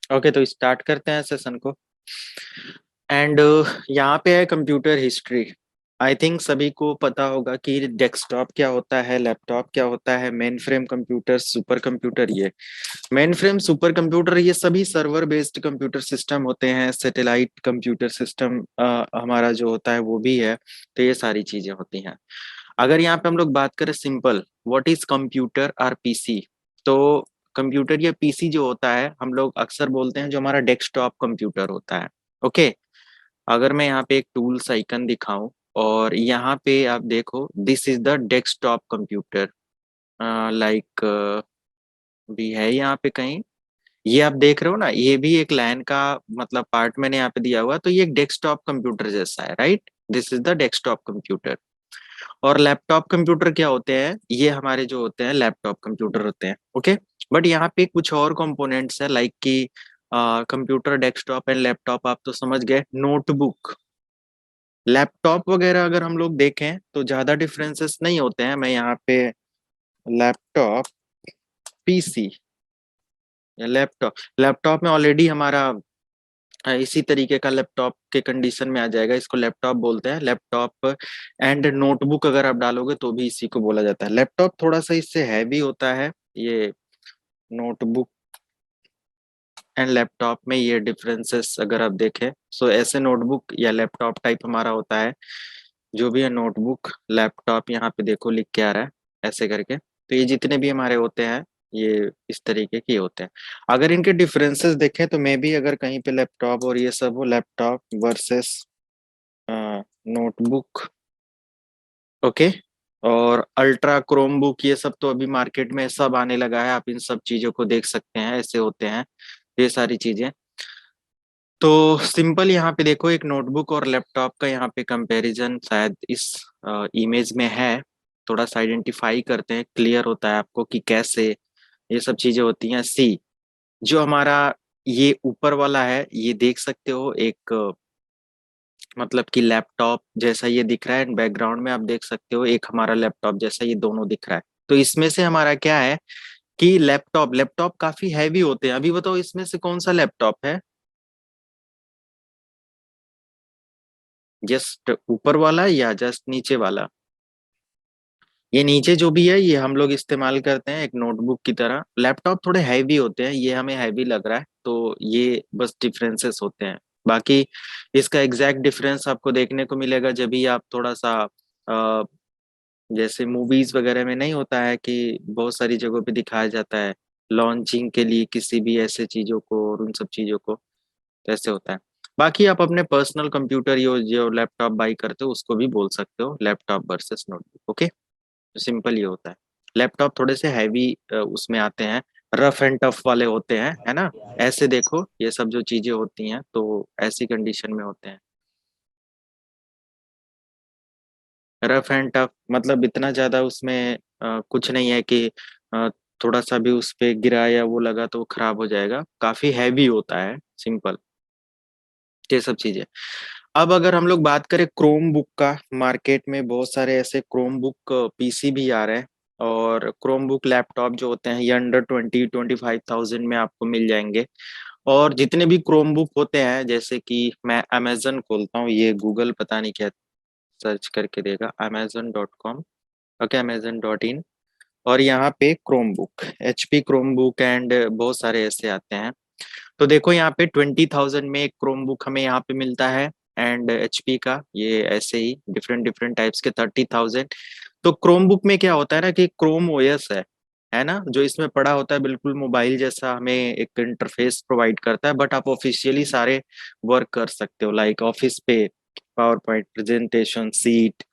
Okay, तो start करते हैं सेशन को। एंड यहाँ पे है कंप्यूटर हिस्ट्री। आई थिंक सभी को पता होगा कि डेस्कटॉप क्या होता है, लैपटॉप क्या होता है, main frame computer, super computer. ये मेन फ्रेम, सुपर कंप्यूटर, ये सभी सर्वर बेस्ड कंप्यूटर सिस्टम होते हैं। सैटेलाइट कंप्यूटर सिस्टम हमारा जो होता है वो भी है। तो ये सारी चीजें होती हैं। अगर यहाँ पे हम लोग बात करें सिंपल, व्हाट इज कंप्यूटर और पीसी, तो कंप्यूटर या पीसी जो होता है हम लोग अक्सर बोलते हैं जो हमारा डेस्कटॉप कंप्यूटर होता है। ओके, अगर मैं यहाँ पे एक टूल्स आइकन दिखाऊं और यहाँ पे आप देखो, this is the desktop computer, like भी है यहाँ पे कहीं। ये आप देख रहे हो ना, ये भी एक लैन का मतलब पार्ट मैंने यहाँ पे दिया हुआ, तो ये एक डेस्कटॉप कंप्यूटर जैसा है, right. This is the desktop computer. और लैपटॉप कंप्यूटर क्या होते हैं, ये हमारे जो होते हैं लैपटॉप कंप्यूटर होते हैं। ओके, बट यहाँ पे कुछ और कंपोनेंट्स है, लाइक कि कंप्यूटर, डेस्कटॉप एंड लैपटॉप आप तो समझ गए। नोटबुक, लैपटॉप वगैरह अगर हम लोग देखें तो ज्यादा डिफरेंसेस नहीं होते हैं। मैं यहाँ पे लैपटॉप, पीसी या लैपटॉप, लैपटॉप में ऑलरेडी हमारा इसी तरीके का लैपटॉप के कंडीशन में आ जाएगा, इसको लैपटॉप बोलते हैं। लैपटॉप एंड नोटबुक अगर आप डालोगे तो भी इसी को बोला जाता है। लैपटॉप थोड़ा सा इससे हैवी होता है। ये नोटबुक एंड लैपटॉप में ये डिफरेंसेस अगर आप देखें, सो ऐसे नोटबुक या लैपटॉप टाइप हमारा होता है। जो भी है नोटबुक, लैपटॉप, यहाँ पे देखो लिख के आ रहा है ऐसे करके। तो ये जितने भी हमारे होते हैं ये इस तरीके के होते हैं। अगर इनके डिफरेंसेस देखें तो मे भी अगर कहीं पे लैपटॉप और ये सब हो, लैपटॉप वर्सेस नोटबुक। ओके, और अल्ट्रा क्रोम बुक, ये सब तो अभी मार्केट में सब आने लगा है, आप इन सब चीजों को देख सकते हैं, ऐसे होते हैं ये सारी चीजें। तो सिंपल यहाँ पे देखो, एक नोटबुक और लैपटॉप का यहाँ पे कंपैरिजन शायद इस इमेज में है। थोड़ा सा आइडेंटिफाई करते हैं, क्लियर होता है आपको कि कैसे ये सब चीजें होती हैं। सी, जो हमारा ये ऊपर वाला है, ये देख सकते हो एक मतलब कि लैपटॉप जैसा ये दिख रहा है, बैकग्राउंड में आप देख सकते हो एक हमारा लैपटॉप जैसा ये दोनों दिख रहा है। तो इसमें से हमारा क्या है कि लैपटॉप लैपटॉप काफी हैवी होते हैं। अभी बताओ इसमें से कौन सा लैपटॉप है, जस्ट ऊपर वाला या जस्ट नीचे वाला? ये नीचे जो भी है ये हम लोग इस्तेमाल करते हैं एक नोटबुक की तरह। लैपटॉप थोड़े हैवी होते हैं, ये हमें हैवी लग रहा है, तो ये बस डिफरेंसेस होते हैं। बाकी इसका एग्जैक्ट डिफरेंस आपको देखने को मिलेगा जब भी आप थोड़ा सा अ, जैसे मूवीज वगैरह में नहीं होता है कि बहुत सारी जगहों पे दिखाया जाता है लॉन्चिंग के लिए किसी भी ऐसे चीजों को और उन सब चीजों को, तो ऐसे होता है। बाकी आप अपने पर्सनल कंप्यूटर यो जो लैपटॉप बाई करते हो उसको भी बोल सकते हो लैपटॉप वर्सेस नोटबुक। ओके, तो सिंपल ये होता है। लैपटॉप थोड़े से हैवी उसमें आते हैं, रफ एंड टफ वाले होते हैं, है ना। ऐसे देखो ये सब जो चीजें होती हैं तो ऐसी कंडीशन में होते हैं। रफ एंड टफ मतलब इतना ज्यादा उसमें कुछ नहीं है कि अ, थोड़ा सा भी उस पे गिरा या वो लगा तो वो खराब हो जाएगा। काफी हैवी होता है, सिंपल ये सब चीजें। अब अगर हम लोग बात करें क्रोम बुक का, मार्केट में बहुत सारे ऐसे क्रोम बुक पीसी भी आ रहे हैं। और क्रोम बुक लैपटॉप जो होते हैं ये अंडर 20-25,000 में आपको मिल जाएंगे। और जितने भी क्रोम बुक होते हैं, जैसे कि मैं अमेजन खोलता हूँ, ये गूगल पता नहीं क्या सर्च करके देगा, amazon.com। Okay, amazon.in। और यहाँ पे Chrome book, HP Chrome book and बहुत सारे ऐसे आते हैं। तो देखो यहाँ पे 20,000 में एक क्रोम बुक हमें यहाँ पे मिलता है। एंड एचपी का ये ऐसे ही डिफरेंट डिफरेंट टाइप्स के 30,000। तो क्रोम बुक में क्या होता है ना कि क्रोम ओएस है ना, जो इसमें पड़ा होता है बिल्कुल मोबाइल जैसा, हमें एक इंटरफेस प्रोवाइड करता है। बट आप ऑफिशियली सारे वर्क कर सकते हो, लाइक ऑफिस पे power point presentation, seat,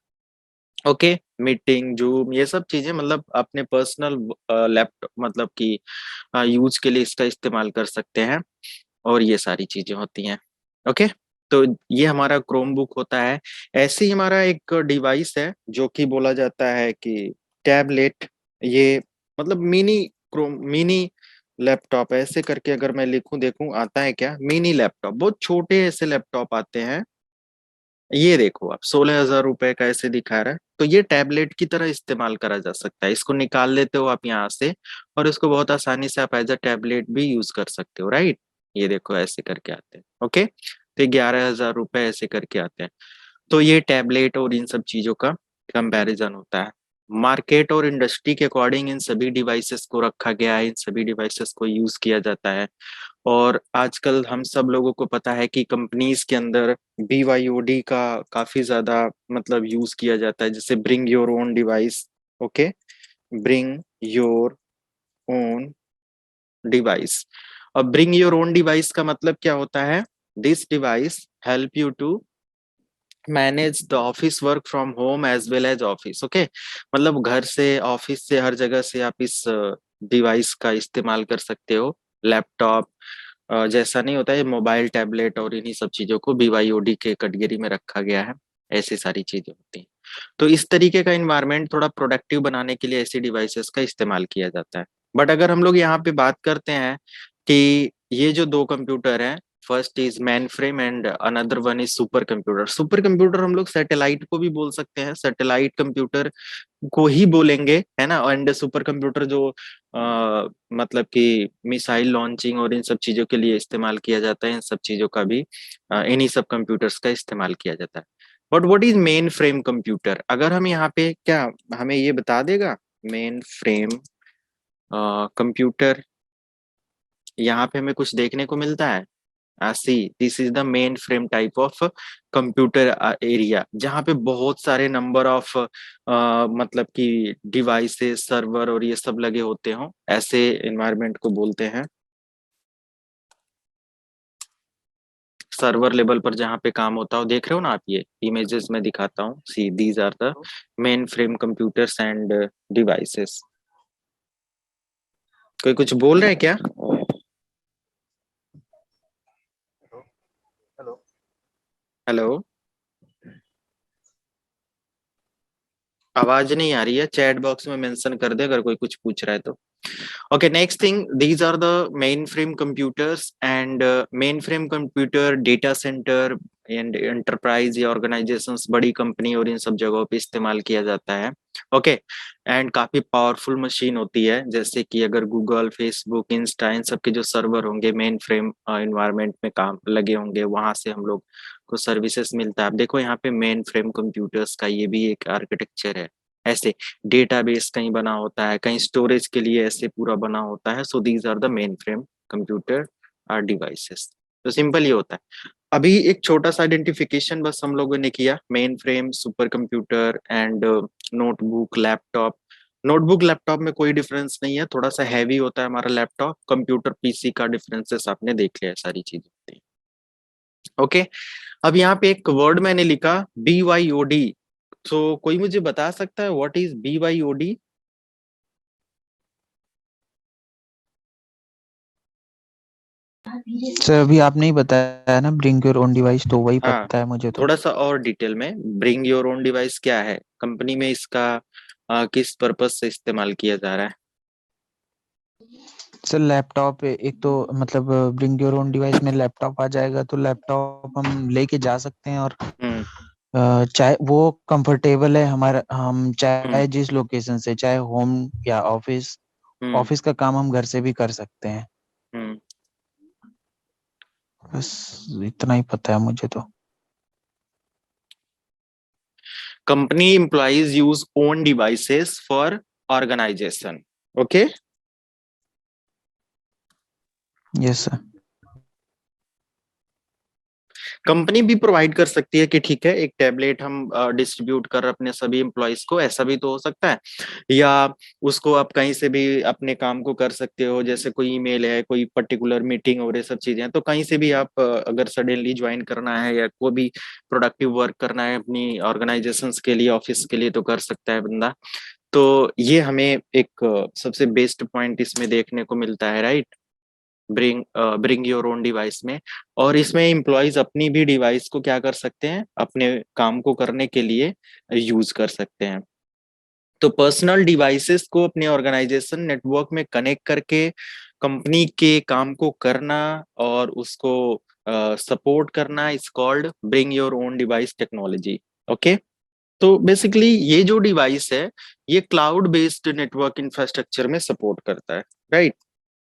okay, meeting, zoom, ये सब चीजें मतलब अपने पर्सनल लैपटॉप मतलब कि यूज के लिए इसका इस्तेमाल कर सकते हैं। और ये सारी चीजें होती हैं। ओके, तो ये हमारा क्रोम बुक होता है। ऐसे ही हमारा एक डिवाइस है जो कि बोला जाता है कि टैबलेट। ये मतलब मिनी क्रोम, मिनी लैपटॉप ऐसे करके अगर मैं लिखूं देखूं आता है क्या, मिनी लैपटॉप, बहुत छोटे ऐसे लैपटॉप आते हैं। ये देखो आप 16,000 रुपए का ऐसे दिखा रहा है, तो ये टैबलेट की तरह इस्तेमाल करा जा सकता है। इसको निकाल लेते हो आप यहाँ से और इसको बहुत आसानी से आप एज अ टैबलेट भी यूज कर सकते हो, राइट। ये देखो ऐसे करके आते हैं। ओके, तो 11,000 रुपए ऐसे करके आते हैं। तो ये टैबलेट और इन सब चीजों का कंपैरिजन होता है। मार्केट और इंडस्ट्री के अकॉर्डिंग इन सभी डिवाइसेस को रखा गया है, इन सभी डिवाइसेस को यूज किया जाता है। और आजकल हम सब लोगों को पता है कि कंपनीज के अंदर BYOD का काफी ज्यादा मतलब यूज किया जाता है, जैसे bring your own device. Okay, bring your own device. अब ब्रिंग योर ओन डिवाइस का मतलब क्या होता है? This device help you to manage the office work from home as well as office. Okay, मतलब घर से, ऑफिस से, हर जगह से आप इस डिवाइस का इस्तेमाल कर सकते हो। लैपटॉप जैसा नहीं होता है, मोबाइल, टैबलेट और इन्हीं सब चीजों को BYOD के कैटेगरी में रखा गया है। ऐसी सारी चीजें होती हैं। तो इस तरीके का इन्वायरमेंट थोड़ा प्रोडक्टिव बनाने के लिए ऐसी डिवाइसेस का इस्तेमाल किया जाता है। बट अगर हम लोग यहाँ पे बात करते हैं कि ये जो दो कंप्यूटर हैं, first is main frame and another one is super computer. Super computer हम लोग सैटेलाइट को भी बोल सकते हैं, सैटेलाइट कंप्यूटर को ही बोलेंगे, है ना। एंड सुपर कंप्यूटर जो मतलब कि मिसाइल लॉन्चिंग और इन सब चीजों के लिए इस्तेमाल किया जाता है, इन सब चीजों का भी इन्हीं सब कंप्यूटर्स का इस्तेमाल किया जाता है। But what is main frame computer? अगर हम यहाँ पे, क्या हमें ये बता देगा मेन फ्रेम कंप्यूटर? यहाँ पे हमें कुछ देखने को मिलता है? See, this is the main frame type of computer area, जहाँ पे बहुत सारे नंबर ऑफ मतलब कि डिवाइसेस, सर्वर और ये सब लगे होते हो, ऐसे एनवायरनमेंट को बोलते हैं। सर्वर लेवल पर जहाँ पे काम होता हो, देख रहे हो ना आप, ये इमेजेस में दिखाता हूँ। See, these are the main frame computers and devices. कोई कुछ बोल रहे हैं क्या? हेलो। हेलो, आवाज नहीं आ रही है, चैट बॉक्स में मेंशन कर दे अगर कोई कुछ पूछ रहा है तो। Okay, next thing, these are the mainframe computers and mainframe computer data center and enterprise या organizations, बड़ी कंपनी और इन सब जगहों पे इस्तेमाल किया जाता है। ओके, एंड काफी पावरफुल मशीन होती है, जैसे कि अगर गूगल, फेसबुक, इंस्टा, इन सब के जो सर्वर होंगे मेन फ्रेम इन्वायरमेंट में काम लगे होंगे, वहां से हम लोग को सर्विसेज मिलता है। अब देखो यहाँ पे मेन फ्रेम कंप्यूटर्स का ये भी एक आर्किटेक्चर है। ऐसे डेटाबेस कहीं बना होता है, कहीं स्टोरेज के लिए ऐसे पूरा बना होता है। So these are the main frame computer are devices. तो सिंपल ये होता है। अभी एक छोटा सा आइडेंटिफिकेशन बस हम लोगों ने किया, main frame, super computer and notebook, laptop. Notebook laptop में कोई डिफरेंस नहीं है, थोड़ा सा हैवी होता है हमारा लैपटॉप। कंप्यूटर पीसी का डिफरेंसेस आपने देख लिया है, सारी चीजें होती है। ओके, अब यहाँ पे एक वर्ड मैंने लिखा BYOD। तो कोई मुझे बता सकता है व्हाट इज BYOD? सर अभी आपने ही बताया ना, ब्रिंग योर ओन डिवाइस, तो वही हाँ, पता है मुझे तो। थोड़ा सा और डिटेल में, ब्रिंग योर ओन डिवाइस क्या है, कंपनी में इसका किस पर्पज से इस्तेमाल किया जा रहा है? सर लैपटॉप एक तो मतलब ब्रिंग योर ओन डिवाइस में लैपटॉप आ जाएगा, तो लैपटॉप हम लेके जा सकते हैं और हम्म चाहे वो कंफर्टेबल है हमारा, हम हम्म चाहे जिस लोकेशन से, चाहे होम या ऑफिस, हम्म ऑफिस का काम हम घर से भी कर सकते हैं। हम्म बस इतना ही पता है मुझे तो। Company employees use own devices for organisation. Okay, yes sir. Company भी प्रोवाइड कर सकती है कि ठीक है, एक टैबलेट हम डिस्ट्रीब्यूट कर अपने सभी एम्प्लॉयज को, ऐसा भी तो हो सकता है। या उसको आप कहीं से भी अपने काम को कर सकते हो, जैसे कोई ईमेल है, कोई पर्टिकुलर मीटिंग और ये सब चीजें हैं, तो कहीं से भी आप अगर सडनली ज्वाइन करना है या कोई भी प्रोडक्टिव वर्क करना है अपनी ऑर्गेनाइजेशन के लिए, ऑफिस के लिए, तो कर सकता है बंदा। तो ये हमें एक सबसे बेस्ट पॉइंट इसमें देखने को मिलता है, right? Bring your own device में। और इसमें एम्प्लॉयज अपनी भी डिवाइस को क्या कर सकते हैं, अपने काम को करने के लिए यूज कर सकते हैं। तो पर्सनल डिवाइसेस को अपने ऑर्गेनाइजेशन नेटवर्क में कनेक्ट करके कंपनी के काम को करना और उसको सपोर्ट करना is called bring your own device technology. Okay, तो बेसिकली ये जो डिवाइस है, ये क्लाउड बेस्ड नेटवर्क इंफ्रास्ट्रक्चर में सपोर्ट करता है, राइट?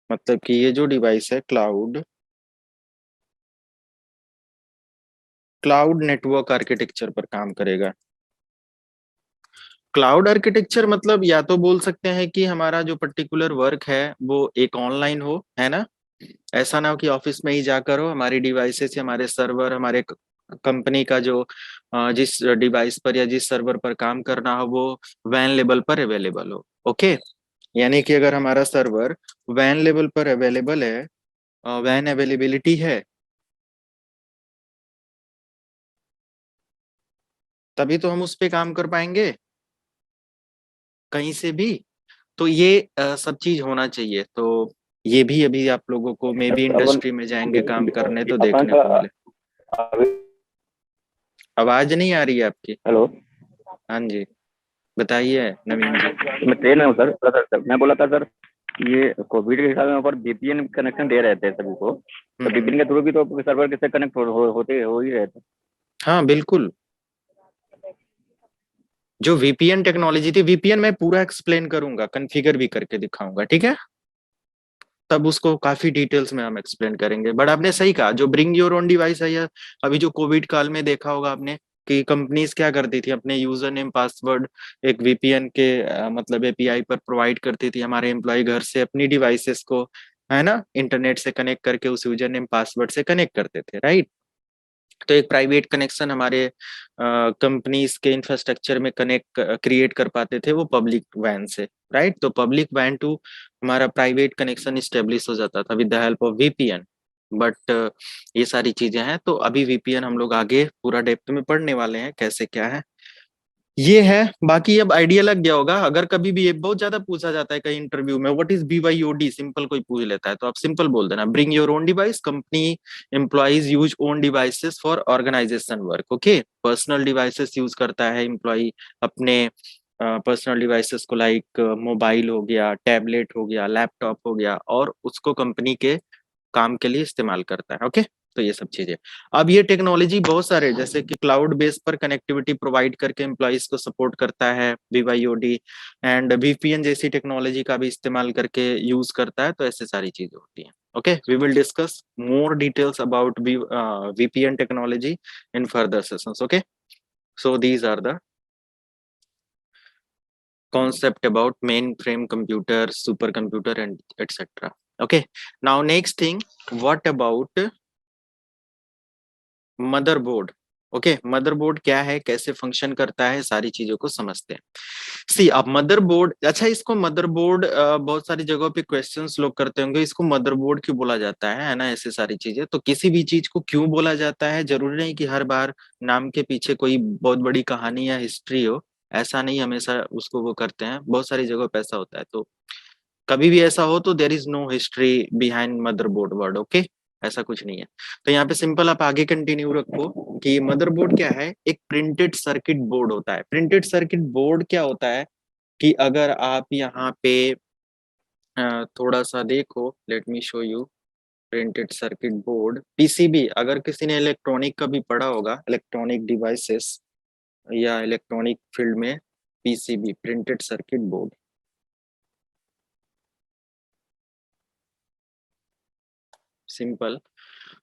मतलब कि ये जो डिवाइस है, क्लाउड क्लाउड नेटवर्क आर्किटेक्चर पर काम करेगा। क्लाउड आर्किटेक्चर मतलब या तो बोल सकते हैं कि हमारा जो पर्टिकुलर वर्क है वो एक ऑनलाइन हो, है ना, ऐसा ना हो कि ऑफिस में ही जाकर हो, हमारी डिवाइसेस, हमारे सर्वर, हमारे कंपनी का जो जिस डिवाइस पर या जिस सर्वर पर काम करना हो वो वैन लेवल पर अवेलेबल हो। ओके, यानी कि अगर हमारा सर्वर वैन लेवल पर अवेलेबल है, वैन अवेलेबिलिटी है, तभी तो हम उस पे काम कर पाएंगे कहीं से भी। तो ये सब चीज होना चाहिए। तो ये भी अभी आप लोगों को मे भी अपन इंडस्ट्री में जाएंगे काम करने तो अपन देखने का को मिले। आवाज नहीं आ रही है आपकी। हेलो, हाँ जी, बताइए नवीन जी। मैं ट्रेन में हूँ सर। सर मैं बोला था सर, ये कोविड के हिसाब में वीपीएन कनेक्शन दे रहे थे सभी को, तो हम्म। वीपीएन के थ्रू भी तो सर्वर से कनेक्ट होते हो ही रहे थे। हाँ बिल्कुल, जो वीपीएन टेक्नोलॉजी थी, वीपीएन मैं पूरा एक्सप्लेन करूंगा, कॉन्फ़िगर भी करके दिखाऊंगा, ठीक है, तब उसको काफी डिटेल्स में हम एक्सप्लेन करेंगे। बट आपने सही कहा, जो ब्रिंग योर ओन डिवाइस है, या अभी जो कोविड काल में देखा होगा आपने कि कंपनीज क्या करती थी, अपने यूजर नेम पासवर्ड एक वीपीएन के मतलब एपीआई पर प्रोवाइड करती थी। हमारे एम्प्लॉय घर से अपनी डिवाइसेस को, है ना, इंटरनेट से कनेक्ट करके उस यूजर नेम पासवर्ड से कनेक्ट करते थे, राइट। तो एक प्राइवेट कनेक्शन हमारे कंपनीज के इंफ्रास्ट्रक्चर में कनेक्ट क्रिएट कर पाते थे वो पब्लिक वैन से, राइट। तो पब्लिक वैन टू हमारा प्राइवेट कनेक्शन स्टेब्लिश हो जाता था with the help of VPN. But ये सारी चीजें हैं, तो अभी वीपीएन हम लोग आगे पूरा डेप्थ में पढ़ने वाले हैं कैसे क्या है, ये है। बाकी अब आइडिया लग गया होगा। अगर कभी भी ये बहुत ज्यादा पूछा जाता है कहीं इंटरव्यू में, व्हाट इज BYOD, सिंपल कोई पूछ लेता है तो आप सिंपल बोल देना, bring your own device, company employees use own devices for organisation work. Okay, personal devices use करता है एम्प्लॉय अपने पर्सनल डिवाइसेस को, लाइक मोबाइल हो गया, टैबलेट हो गया, लैपटॉप हो गया, और उसको कंपनी के काम के लिए इस्तेमाल करता है। ओके, तो ये सब चीजें। अब ये टेक्नोलॉजी बहुत सारे, जैसे कि क्लाउड बेस पर कनेक्टिविटी प्रोवाइड करके एम्प्लॉइज को सपोर्ट करता है BYOD, एंड VPN जैसी टेक्नोलॉजी का भी इस्तेमाल करके यूज करता है। तो ऐसे सारी चीजें होती हैं। Okay, we will discuss more details about VPN technology in further sessions. Okay, so these are the concept about mainframe computer, supercomputer, and etc. Okay, now next thing, what about motherboard. Okay, motherboard क्या है, कैसे function करता है, सारी चीजों को समझते हैं। सी अब मदरबोर्ड, अच्छा इसको मदरबोर्ड बहुत सारी जगहों पे क्वेश्चंस लोग करते होंगे, इसको मदरबोर्ड क्यों बोला जाता है ना, ऐसे सारी चीजें। तो किसी भी चीज को क्यों बोला जाता है, जरूरी नहीं कि हर बार नाम के पीछे कोई बहुत बड़ी कहानी या हिस्ट्री हो, ऐसा नहीं हमेशा उसको वो करते हैं, बहुत सारी जगहों पे ऐसा होता है। तो कभी भी ऐसा हो तो there is no history behind motherboard word. Okay, ऐसा कुछ नहीं है। तो यहाँ पे सिंपल आप आगे कंटिन्यू रखो कि मदरबोर्ड क्या है, एक प्रिंटेड सर्किट बोर्ड होता है। प्रिंटेड सर्किट बोर्ड क्या होता है कि अगर आप यहाँ पे थोड़ा सा देखो, let me show you. Printed circuit board, PCB, अगर किसी ने इलेक्ट्रॉनिक का भी पढ़ा होगा, इलेक्ट्रॉनिक डिवाइसेस या इलेक्ट्रॉनिक फील्ड में, PCB printed circuit board, simple.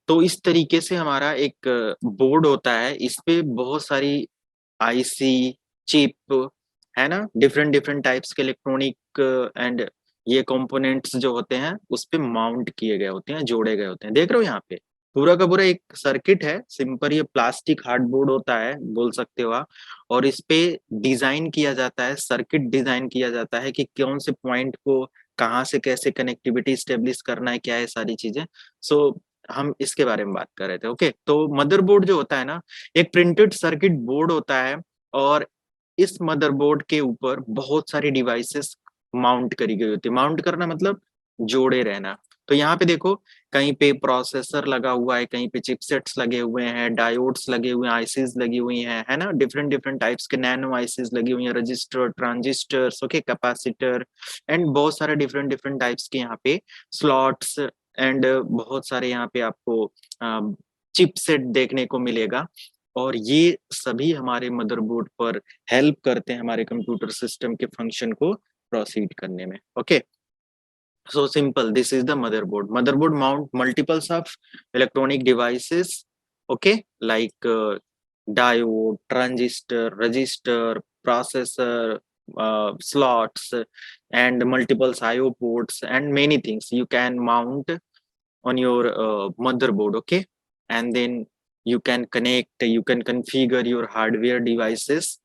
तो इस तरीके से हमारा एक बोर्ड होता है, इस पे बहुत सारी आईसी, चिप, है ना, डिफरेंट डिफरेंट टाइप्स के इलेक्ट्रॉनिक एंड ये कंपोनेंट्स जो होते हैं उस पे माउंट किए गए होते हैं, जोड़े गए होते हैं। देख रहे हो यहाँ पे पूरा का पूरा एक सर्किट है, सिंपल ये प्लास्टिक हार्डबोर्ड होता है बोल सकते हो आप। और इस पे डिजाइन किया जाता है, सर्किट डिजाइन किया जाता है कि कौन से पॉइंट को कहाँ से कैसे कनेक्टिविटी स्टेब्लिश करना है, क्या है सारी चीजें। सो हम इसके बारे में बात कर रहे थे। ओके, तो मदरबोर्ड जो होता है ना, एक प्रिंटेड सर्किट बोर्ड होता है, और इस मदरबोर्ड के ऊपर बहुत सारी डिवाइसेस माउंट करी गई होती है। माउंट करना मतलब जोड़े रहना। तो यहाँ पे देखो, कहीं पे प्रोसेसर लगा हुआ है, कहीं पे चिपसेट्स लगे हुए हैं, डायोड्स लगे हुए हैं, आईसीज लगी हुई हैं, है ना, डिफरेंट डिफरेंट टाइप्स के नैनो आईसीज लगी हुई हैं, register, transistors, okay, capacitor, and बहुत सारे डिफरेंट डिफरेंट टाइप्स के यहाँ पे स्लॉट्स, एंड बहुत सारे यहाँ पे आपको चिपसेट देखने को मिलेगा। और ये सभी हमारे मदरबोर्ड पर हेल्प करते हैं हमारे कंप्यूटर सिस्टम के फंक्शन को प्रोसीड करने में। Okay, so simple, this is the motherboard. Motherboard mount multiples of electronic devices okay, like diode, transistor, resistor, processor, slots, and multiple IO ports, and many things you can mount on your motherboard, okay? And then you can connect, you can configure your hardware devices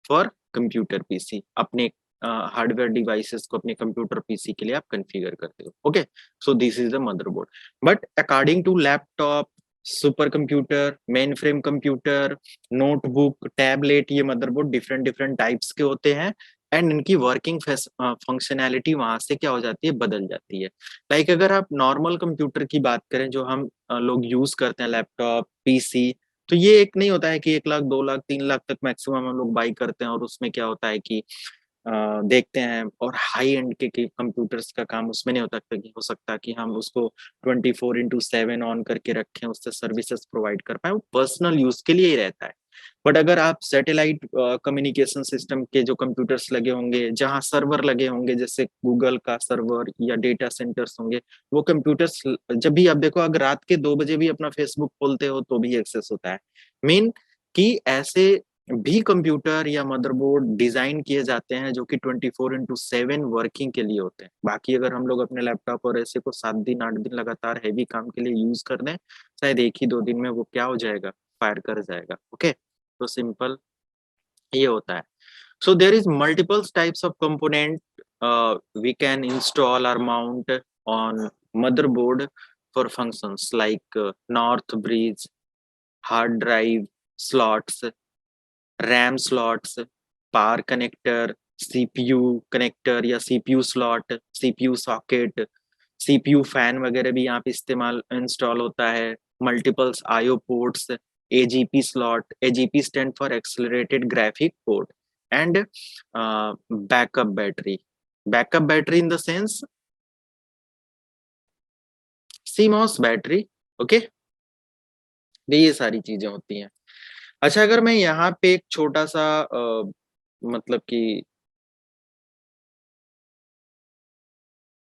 for computer PC. अपने hardware devices को अपने computer PC के लिए आप configure करते हो, okay? So this is the motherboard. But according to laptop, super computer, mainframe computer, notebook, tablet, ये motherboard different different types के होते हैं एंड इनकी वर्किंग फंक्शनैलिटी वहां से क्या हो जाती है, बदल जाती है. लाइक अगर आप नॉर्मल कंप्यूटर की बात करें जो हम लोग यूज करते हैं, लैपटॉप, पीसी, तो ये एक नहीं होता है कि 1 लाख, 2 लाख, 3 लाख तक मैक्सिमम हम लोग बाई करते हैं और उसमें क्या होता है कि देखते हैं. और हाई एंड के कंप्यूटर्स का काम उसमें नहीं होता कि हो सकता कि हम उसको 24/7 ऑन करके रखें, उससे सर्विसेज प्रोवाइड कर पाए, वो पर्सनल यूज के लिए ही रहता है. बट अगर आप सैटेलाइट कम्युनिकेशन सिस्टम के जो कंप्यूटर्स लगे होंगे, जहां सर्वर लगे होंगे, जैसे गूगल का सर्वर या डेटा सेंटर्स होंगे, वो कंप्यूटर्स जब भी आप देखो, अगर रात के 2 बजे भी अपना फेसबुक खोलते हो तो भी एक्सेस होता है. मीन कि ऐसे भी कंप्यूटर या मदरबोर्ड डिजाइन किए जाते हैं जो कि 24/7 वर्किंग के लिए होते हैं. बाकी अगर हम लोग अपने लैपटॉप और ऐसे को 7 दिन 8 दिन लगातार हैवी काम के लिए यूज कर दें, शायद 1 ही 2 दिन में वो क्या हो जाएगा, फायर कर जाएगा. ओके, तो सिंपल ये होता है. So there is multiple types of component we can install और mount on motherboard for functions like north bridge, hard drive slots, RAM slots, power connector, CPU connector या CPU slot, CPU socket, CPU fan वगैरह भी यहाँ पे इस्तेमाल install होता है. Multiples IO ports, AGP slot, AGP stand for accelerated graphic port, and backup battery. Backup battery in the sense CMOS battery, okay. ये सारी चीजें होती हैं. अच्छा, अगर मैं यहाँ पे एक छोटा सा मतलब कि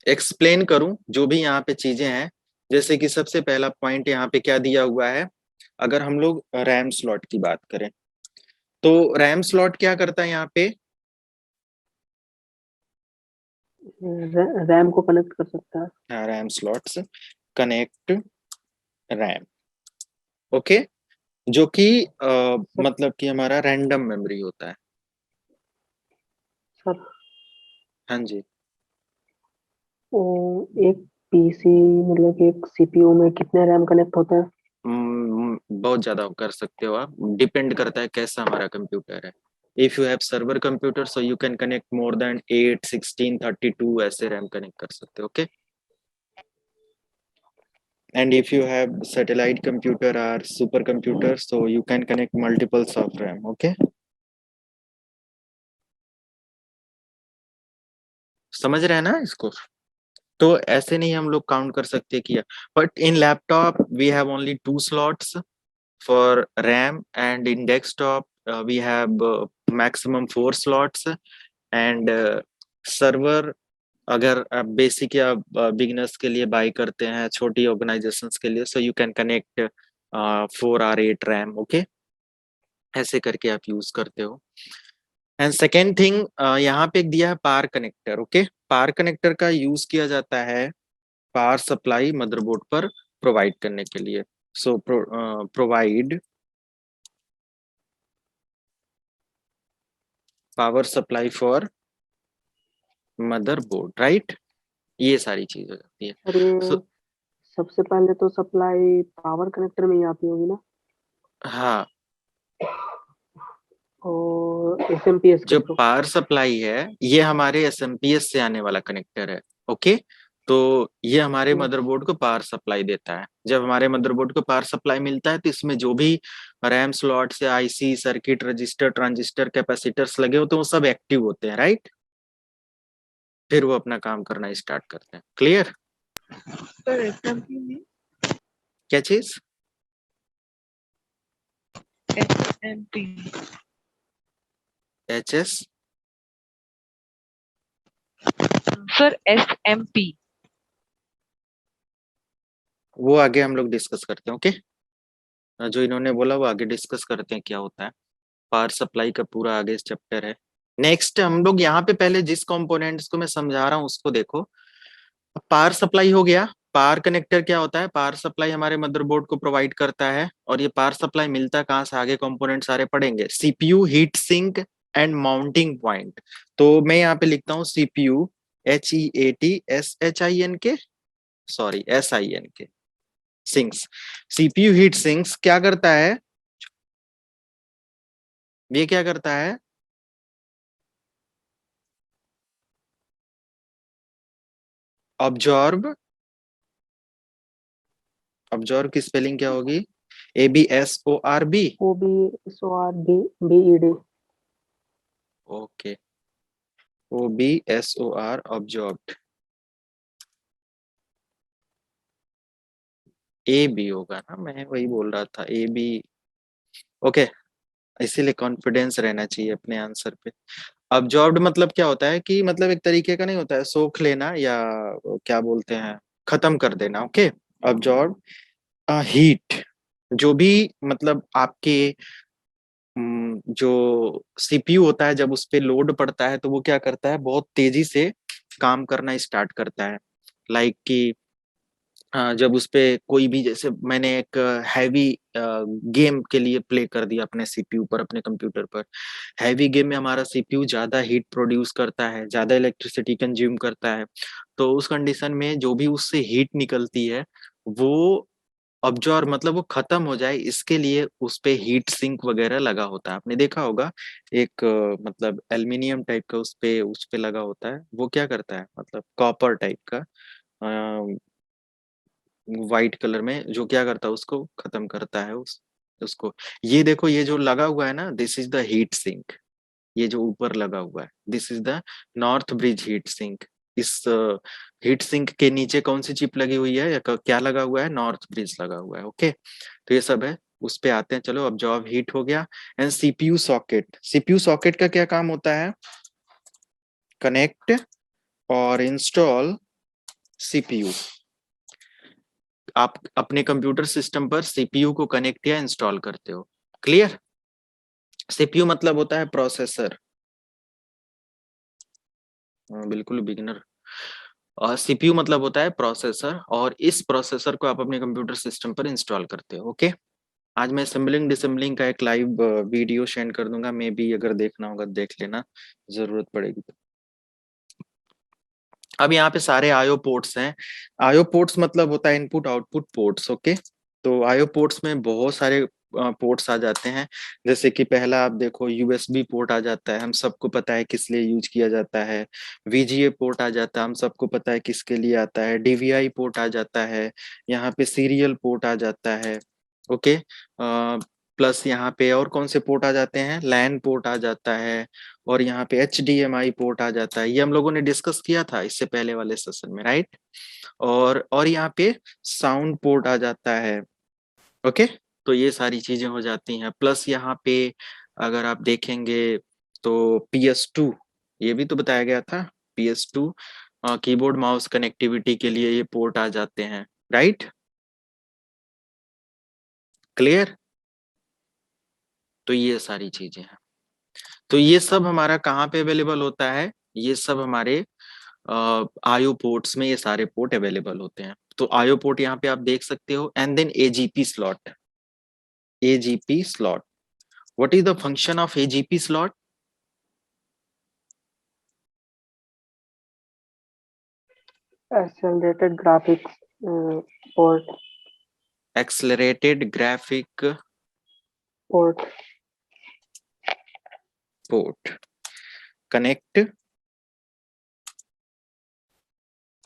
एक्सप्लेन करूं जो भी यहाँ पे चीजें हैं, जैसे कि सबसे पहला पॉइंट यहाँ पे क्या दिया हुआ है, अगर हम लोग रैम स्लॉट की बात करें तो रैम स्लॉट क्या करता है यहाँ पे, रैम को कनेक्ट कर सकता है. RAM slots connect RAM, okay, जो कि मतलब कि हमारा रैंडम मेमोरी होता है. सर हाँ जी. वो एक पीसी मतलब कि एक सीपीयू में कितने रैम कनेक्ट होता है? बहुत ज्यादा कर सकते हो आप, डिपेंड करता है कैसा हमारा कंप्यूटर है. If you have server computer so you can connect more than 8, 16, 32 ऐसे रैम कनेक्ट कर सकते हो, okay. And if you have satellite computer और super computer so you can connect multiples of RAM, okay. समझ रहे हैं ना इसको? तो ऐसे नहीं हम लोग काउंट कर सकते किया. But in laptop we have only 2 slots for RAM, and in desktop we have maximum 4 slots, and server अगर आप बेसिक या बिगिनर्स के लिए बाय करते हैं, छोटी ऑर्गेनाइजेशंस के लिए, सो you can connect 4 or 8 RAM, okay. ऐसे करके आप यूज करते हो. एंड सेकेंड थिंग यहाँ पे एक दिया है power connector, okay. Power connector का यूज किया जाता है पावर सप्लाई मदरबोर्ड पर प्रोवाइड करने के लिए. So provide power supply for motherboard, right. ये सारी चीज हो जाती है. सर ये So, सबसे पहले तो सप्लाई पावर कनेक्टर में ही आती होगी ना? हाँ, और एसएमपीएस जो पावर सप्लाई है ये हमारे एसएमपीएस से आने वाला कनेक्टर है, ओके. तो ये हमारे मदरबोर्ड को पावर सप्लाई देता है. जब हमारे मदरबोर्ड को पावर सप्लाई मिलता है तो इसमें जो भी रैम स्लॉट से IC, circuit, register, transistor, capacitors लगे होते हैं वो सब एक्टिव होते हैं, राइट. फिर वो अपना काम करना स्टार्ट करते हैं. क्लियर? क्या चीज? HS सर SMP वो आगे हम लोग डिस्कस करते हैं, ओके. जो इन्होंने बोला वो आगे डिस्कस करते हैं क्या होता है। पावर सप्लाई का पूरा आगे चैप्टर है। नेक्स्ट हम लोग यहाँ पे पहले जिस कंपोनेंट्स को मैं समझा रहा हूँ उसको देखो। पावर सप्लाई हो गया। पावर कनेक्टर क्या होता है? पावर सप्लाई हमारे मदरबोर्ड को प्रोवाइड करता है। और ये पावर सप्लाई मिलता कहाँ से? आगे कंपोनेंट सारे पढ़ेंगे। CPU, heat sink and mounting point. तो मैं यहाँ पे लिखता हूँ CPU, HEATSHINK, sorry SINK, sinks. CPU heat sinks क्या करता है? ये क्या करता है? ऑब्जॉर्ब, ऑब्जॉर्ब की स्पेलिंग क्या होगी? ABSORB। OBSORBED। Okay, OBSOR, ऑब्जॉर्ब्ड। AB होगा ना, मैं वही बोल रहा था AB। ओके, इसीलिए कॉन्फिडेंस रहना चाहिए अपने आंसर पे। अब्जॉर्ब्ड मतलब क्या होता है कि मतलब एक तरीके का नहीं होता है सोख लेना, या क्या बोलते हैं, खत्म कर देना। Okay, absorb heat. जो भी मतलब आपके जो सीपीयू होता है, जब उस पे लोड पड़ता है तो वो क्या करता है? बहुत तेजी से काम करना स्टार्ट करता है। लाइक कि जब उस पे कोई भी, जैसे मैंने एक हैवी गेम के लिए प्ले कर दिया अपने सीपीयू पर, अपने कंप्यूटर पर। हैवी गेम में हमारा सीपीयू ज्यादा हीट प्रोड्यूस करता है, ज्यादा इलेक्ट्रिसिटी कंज्यूम करता है। तो उस कंडीशन में जो भी उससे हीट निकलती है वो अब्जॉर्ब, मतलब वो खत्म हो जाए, इसके लिए उस पे हीट सिंक वगैरह लगा होता है। आपने देखा होगा एक मतलब एल्युमिनियम टाइप का उस पे लगा होता है। वो क्या करता है? मतलब कॉपर टाइप का, व्हाइट कलर में, जो क्या करता है? उसको खत्म करता है उसको। ये देखो, ये जो लगा हुआ है ना, this is the heat sink. ये जो ऊपर लगा हुआ है, this is the north bridge heat sink. इस हीट सिंक के नीचे कौन सी चिप लगी हुई है, या क्या लगा हुआ है? नॉर्थ ब्रिज लगा हुआ है। ओके, तो ये सब है। उस पे आते हैं, चलो। अब्जॉर्ब हीट हो गया। And CPU socket. CPU socket का क्या काम होता है? कनेक्ट और इंस्टॉल सीपीयू। आप अपने कंप्यूटर सिस्टम पर सीपीयू को कनेक्ट या इंस्टॉल करते हो। क्लियर? सीपीयू मतलब होता है प्रोसेसर। बिल्कुल बिगिनर। और सीपीयू मतलब होता है प्रोसेसर, और इस प्रोसेसर को आप अपने कंप्यूटर सिस्टम पर इंस्टॉल करते हो। ओके, आज मैं असेंबलिंग डिसेंबलिंग का एक लाइव वीडियो शेयर कर दूंगा, मे बी अगर देखना होगा देख लेना, जरूरत पड़ेगी तो। अब यहाँ पे सारे आईओ पोर्ट्स हैं। आईओ पोर्ट्स मतलब होता है इनपुट आउटपुट पोर्ट्स। ओके, तो आईओ पोर्ट्स में बहुत सारे पोर्ट्स आ जाते हैं। जैसे कि पहला आप देखो, यूएसबी पोर्ट आ जाता है, हम सबको पता है किस लिए यूज किया जाता है। वीजीए पोर्ट आ जाता है, हम सबको पता है किसके लिए आता है। डीवीआई पोर्ट आ जाता है। यहाँ पे सीरियल पोर्ट आ जाता है। ओके, प्लस यहाँ पे और कौन से पोर्ट आ जाते हैं? लैन पोर्ट आ जाता है। और यहाँ पे HDMI पोर्ट आ जाता है। ये हम लोगों ने डिस्कस किया था इससे पहले वाले सेशन में, राइट? और यहाँ पे साउंड पोर्ट आ जाता है। ओके, तो ये सारी चीजें हो जाती हैं। प्लस यहाँ पे अगर आप देखेंगे तो PS2, ये भी तो बताया गया था। PS2 कीबोर्ड माउस कनेक्टिविटी के लिए ये पोर्ट आ जाते हैं, राइट? क्लियर? तो ये सारी चीजें हैं। तो ये सब हमारा कहाँ पे अवेलेबल होता है? ये सब हमारे आईओ पोर्ट्स में ये सारे पोर्ट अवेलेबल होते हैं। तो आईओ पोर्ट यहाँ पे आप देख सकते हो। And then AGP slot. AGP slot, what is the function of AGP slot? Accelerated graphics port. Accelerated graphic Port. Port. Connect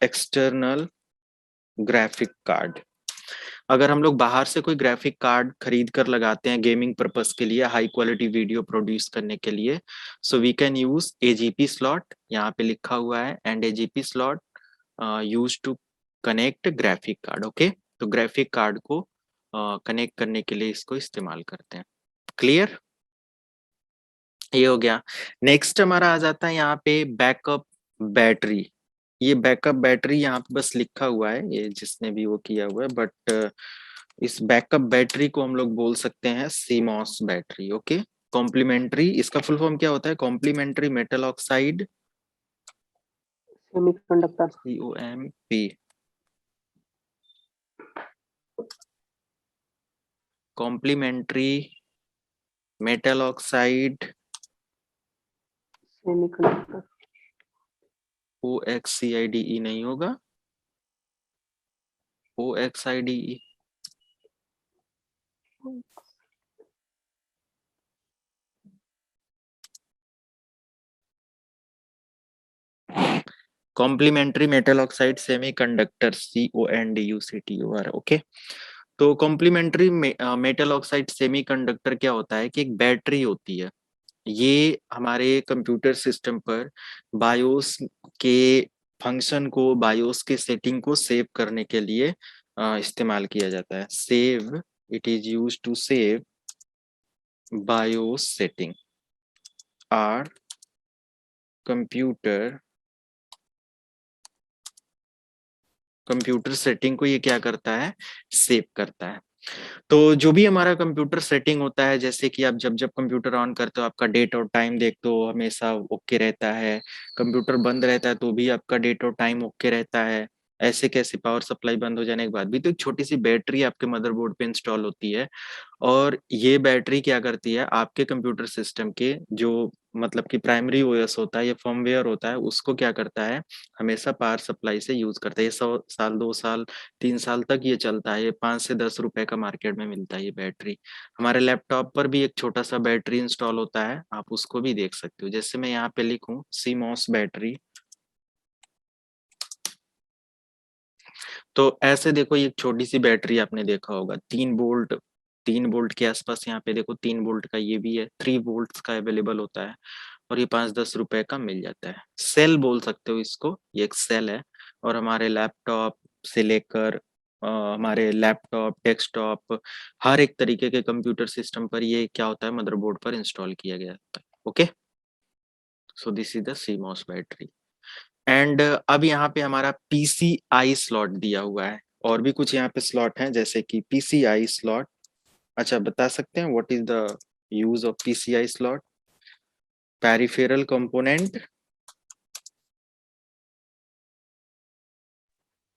external graphic card. अगर हम लोग बाहर से कोई ग्राफिक कार्ड खरीद कर लगाते हैं गेमिंग पर्पस के लिए, हाई क्वालिटी वीडियो प्रोड्यूस करने के लिए, so we can use AGP slot. यहाँ पे लिखा हुआ है, and AGP slot use to connect graphic card. Okay, तो ग्राफिक कार्ड को कनेक्ट करने के लिए इसको इस्तेमाल करते हैं। क्लियर? ये हो गया। नेक्स्ट हमारा आ जाता है यहाँ पे बैकअप बैटरी। ये बैकअप बैटरी यहाँ पे बस लिखा हुआ है, ये जिसने भी वो किया हुआ है, बट इस बैकअप बैटरी को हम लोग बोल सकते हैं सीमॉस बैटरी। ओके, कॉम्प्लीमेंट्री, इसका फुल फॉर्म क्या होता है? Complementary metal oxide, semiconductor. COMP, complementary metal oxide, semiconductor. OXCIDE नहीं होगा, OXIDE, complementary metal oxide semiconductor, CONDUCTOR। Okay, तो कॉम्प्लीमेंट्री मेटल ऑक्साइड सेमीकंडक्टर क्या होता है कि एक बैटरी होती है, ये हमारे कंप्यूटर सिस्टम पर बायोस के फंक्शन को, बायोस के सेटिंग को सेव करने के लिए इस्तेमाल किया जाता है। Save, it is used to save BIOS setting are computer setting को ये क्या करता है? सेव करता है। तो जो भी हमारा कंप्यूटर सेटिंग होता है, जैसे कि आप जब जब कंप्यूटर ऑन करते हो आपका डेट और टाइम देखते हो हमेशा ओके रहता है, कंप्यूटर बंद रहता है तो भी आपका डेट और टाइम ओके रहता है। ऐसे कैसे? पावर सप्लाई बंद हो जाने के बाद भी तो एक छोटी सी बैटरी आपके मदरबोर्ड पे इंस्टॉल होती है, और ये बैटरी क्या करती है? आपके कंप्यूटर सिस्टम के जो मतलब कि प्राइमरी ओएस होता है या फर्मवेयर होता है, उसको क्या करता है? हमेशा पावर सप्लाई से यूज करता है। ये 100 साल, 2 साल, 3 साल तक ये चलता है। ये 5 से 10 रुपए का मार्केट में मिलता है ये बैटरी। हमारे लैपटॉप पर भी एक छोटा सा बैटरी इंस्टॉल होता है, आप उसको भी देख सकते हो। जैसे मैं यहाँ पे लिखूं सीमॉस बैटरी, तो ऐसे देखो ये एक छोटी सी बैटरी आपने देखा होगा, 3 वोल्ट, 3 वोल्ट के आसपास। यहाँ पे देखो 3 वोल्ट का ये भी है, 3 वोल्ट का अवेलेबल होता है, और ये 5-10 रुपए का मिल जाता है। सेल बोल सकते हो इसको, ये एक सेल है। और हमारे लैपटॉप से लेकर हमारे लैपटॉप, डेस्कटॉप, हर एक तरीके के कंप्यूटर सिस्टम पर ये क्या होता है? मदरबोर्ड पर इंस्टॉल किया गया होता है। Okay, so this is the CMOS battery. And अब यहाँ पे हमारा PCI स्लॉट दिया हुआ है, और भी कुछ यहाँ पे स्लॉट हैं जैसे कि PCI स्लॉट। अच्छा, बता सकते हैं what is the use of PCI slot? Peripheral component,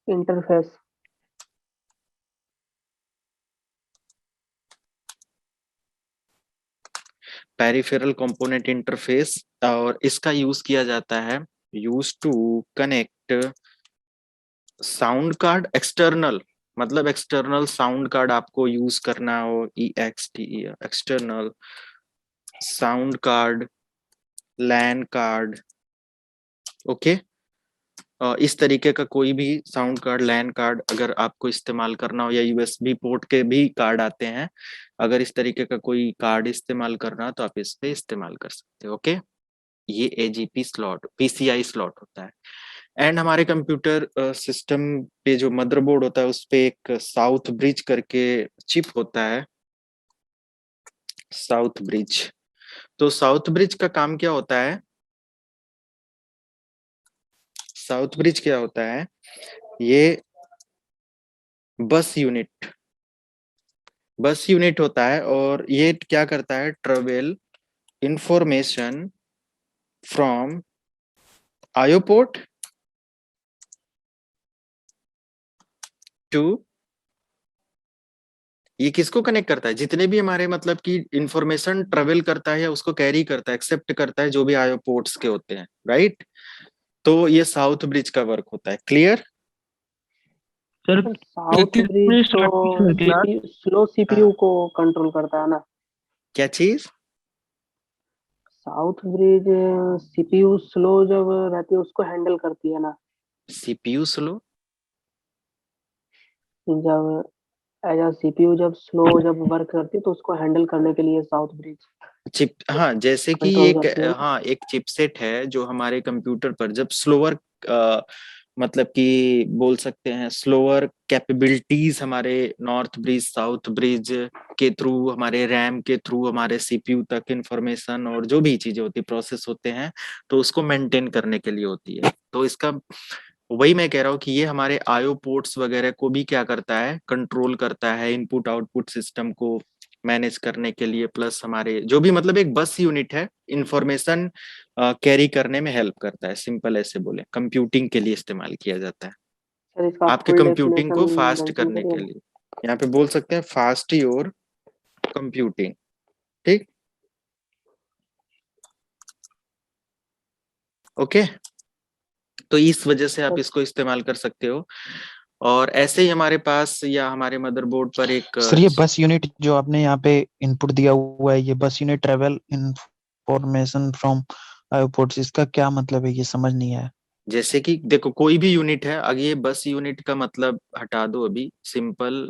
interface. Peripheral component interface, और इसका यूज किया जाता है use to connect sound card external, मतलब एक्सटर्नल साउंड कार्ड आपको यूज करना हो, EXTE external sound card, LAN card. Okay, इस तरीके का कोई भी साउंड कार्ड, लैन कार्ड अगर आपको इस्तेमाल करना हो, या USB पोर्ट के भी कार्ड आते हैं, अगर इस तरीके का कोई कार्ड इस्तेमाल करना हो तो आप इस पे इस्तेमाल कर सकते हो। ओके, ये AGP स्लॉट, PCI स्लॉट होता है। एंड हमारे कंप्यूटर सिस्टम पे जो मदरबोर्ड होता है उस पे एक साउथ ब्रिज करके चिप होता है, साउथ ब्रिज। तो साउथ ब्रिज का काम क्या होता है? साउथ ब्रिज क्या होता है? ये बस यूनिट, बस यूनिट होता है, और ये क्या करता है? Travel information from IO port to, ये किसको कनेक्ट करता है? जितने भी हमारे मतलब कि इंफॉर्मेशन ट्रेवल करता है या उसको कैरी करता है, एक्सेप्ट करता है, जो भी IO पोर्ट्स के होते हैं, राइट? तो ये साउथ ब्रिज का वर्क होता है। क्लियर? सर साउथ ब्रिज तो स्लो CPU को कंट्रोल करता है ना। क्या चीज? साउथ ब्रिज CPU स्लो जब रहती है उसको हैंडल करती है ना। CPU slow? जब एज अ CPU जब स्लो जब वर्क करती है तो उसको हैंडल करने के लिए साउथ ब्रिज चिप, हाँ, जैसे कि कंट्रोल एक, करती है ना। हाँ, एक चिपसेट है जो हमारे कंप्यूटर पर जब स्लोअर, मतलब कि बोल सकते हैं स्लोअर कैपेबिलिटीज हमारे नॉर्थ ब्रिज, साउथ ब्रिज के थ्रू, हमारे रैम के थ्रू हमारे CPU तक इंफॉर्मेशन और जो भी चीजें होती, प्रोसेस होते हैं, तो उसको मेंटेन करने के लिए होती है। तो इसका वही मैं कह रहा हूँ कि ये हमारे आईओ पोर्ट्स वगैरह को भी क्या करता है, कंट्रोल करता है, इनपुट आउटपुट सिस्टम को मैनेज करने के लिए, प्लस हमारे जो भी मतलब एक बस यूनिट है, इंफॉर्मेशन कैरी करने में हेल्प करता है। सिंपल ऐसे बोले, कंप्यूटिंग के लिए इस्तेमाल किया जाता है, सर इसका आपके फुल कंप्यूटिंग को डेफिनेशन फास्ट मेंशन करने के करिएगा। लिए। यहाँ पे बोल सकते हैं फास्ट योर कंप्यूटिंग। ठीक, ओके। तो इस वजह से आप सर इसको इस्तेमाल कर सकते हो। और ऐसे ही हमारे पास या हमारे मदरबोर्ड पर एक सर ये बस यूनिट जो आपने यहाँ पे इनपुट दिया हुआ है, ये बस यूनिट ट्रेवल इंफॉर्मेशन फ्रॉम आईओपोर्ट्स, इसका क्या मतलब है, ये समझ नहीं आया। जैसे कि देखो कोई भी यूनिट है, अगर ये बस यूनिट का मतलब हटा दो, अभी सिंपल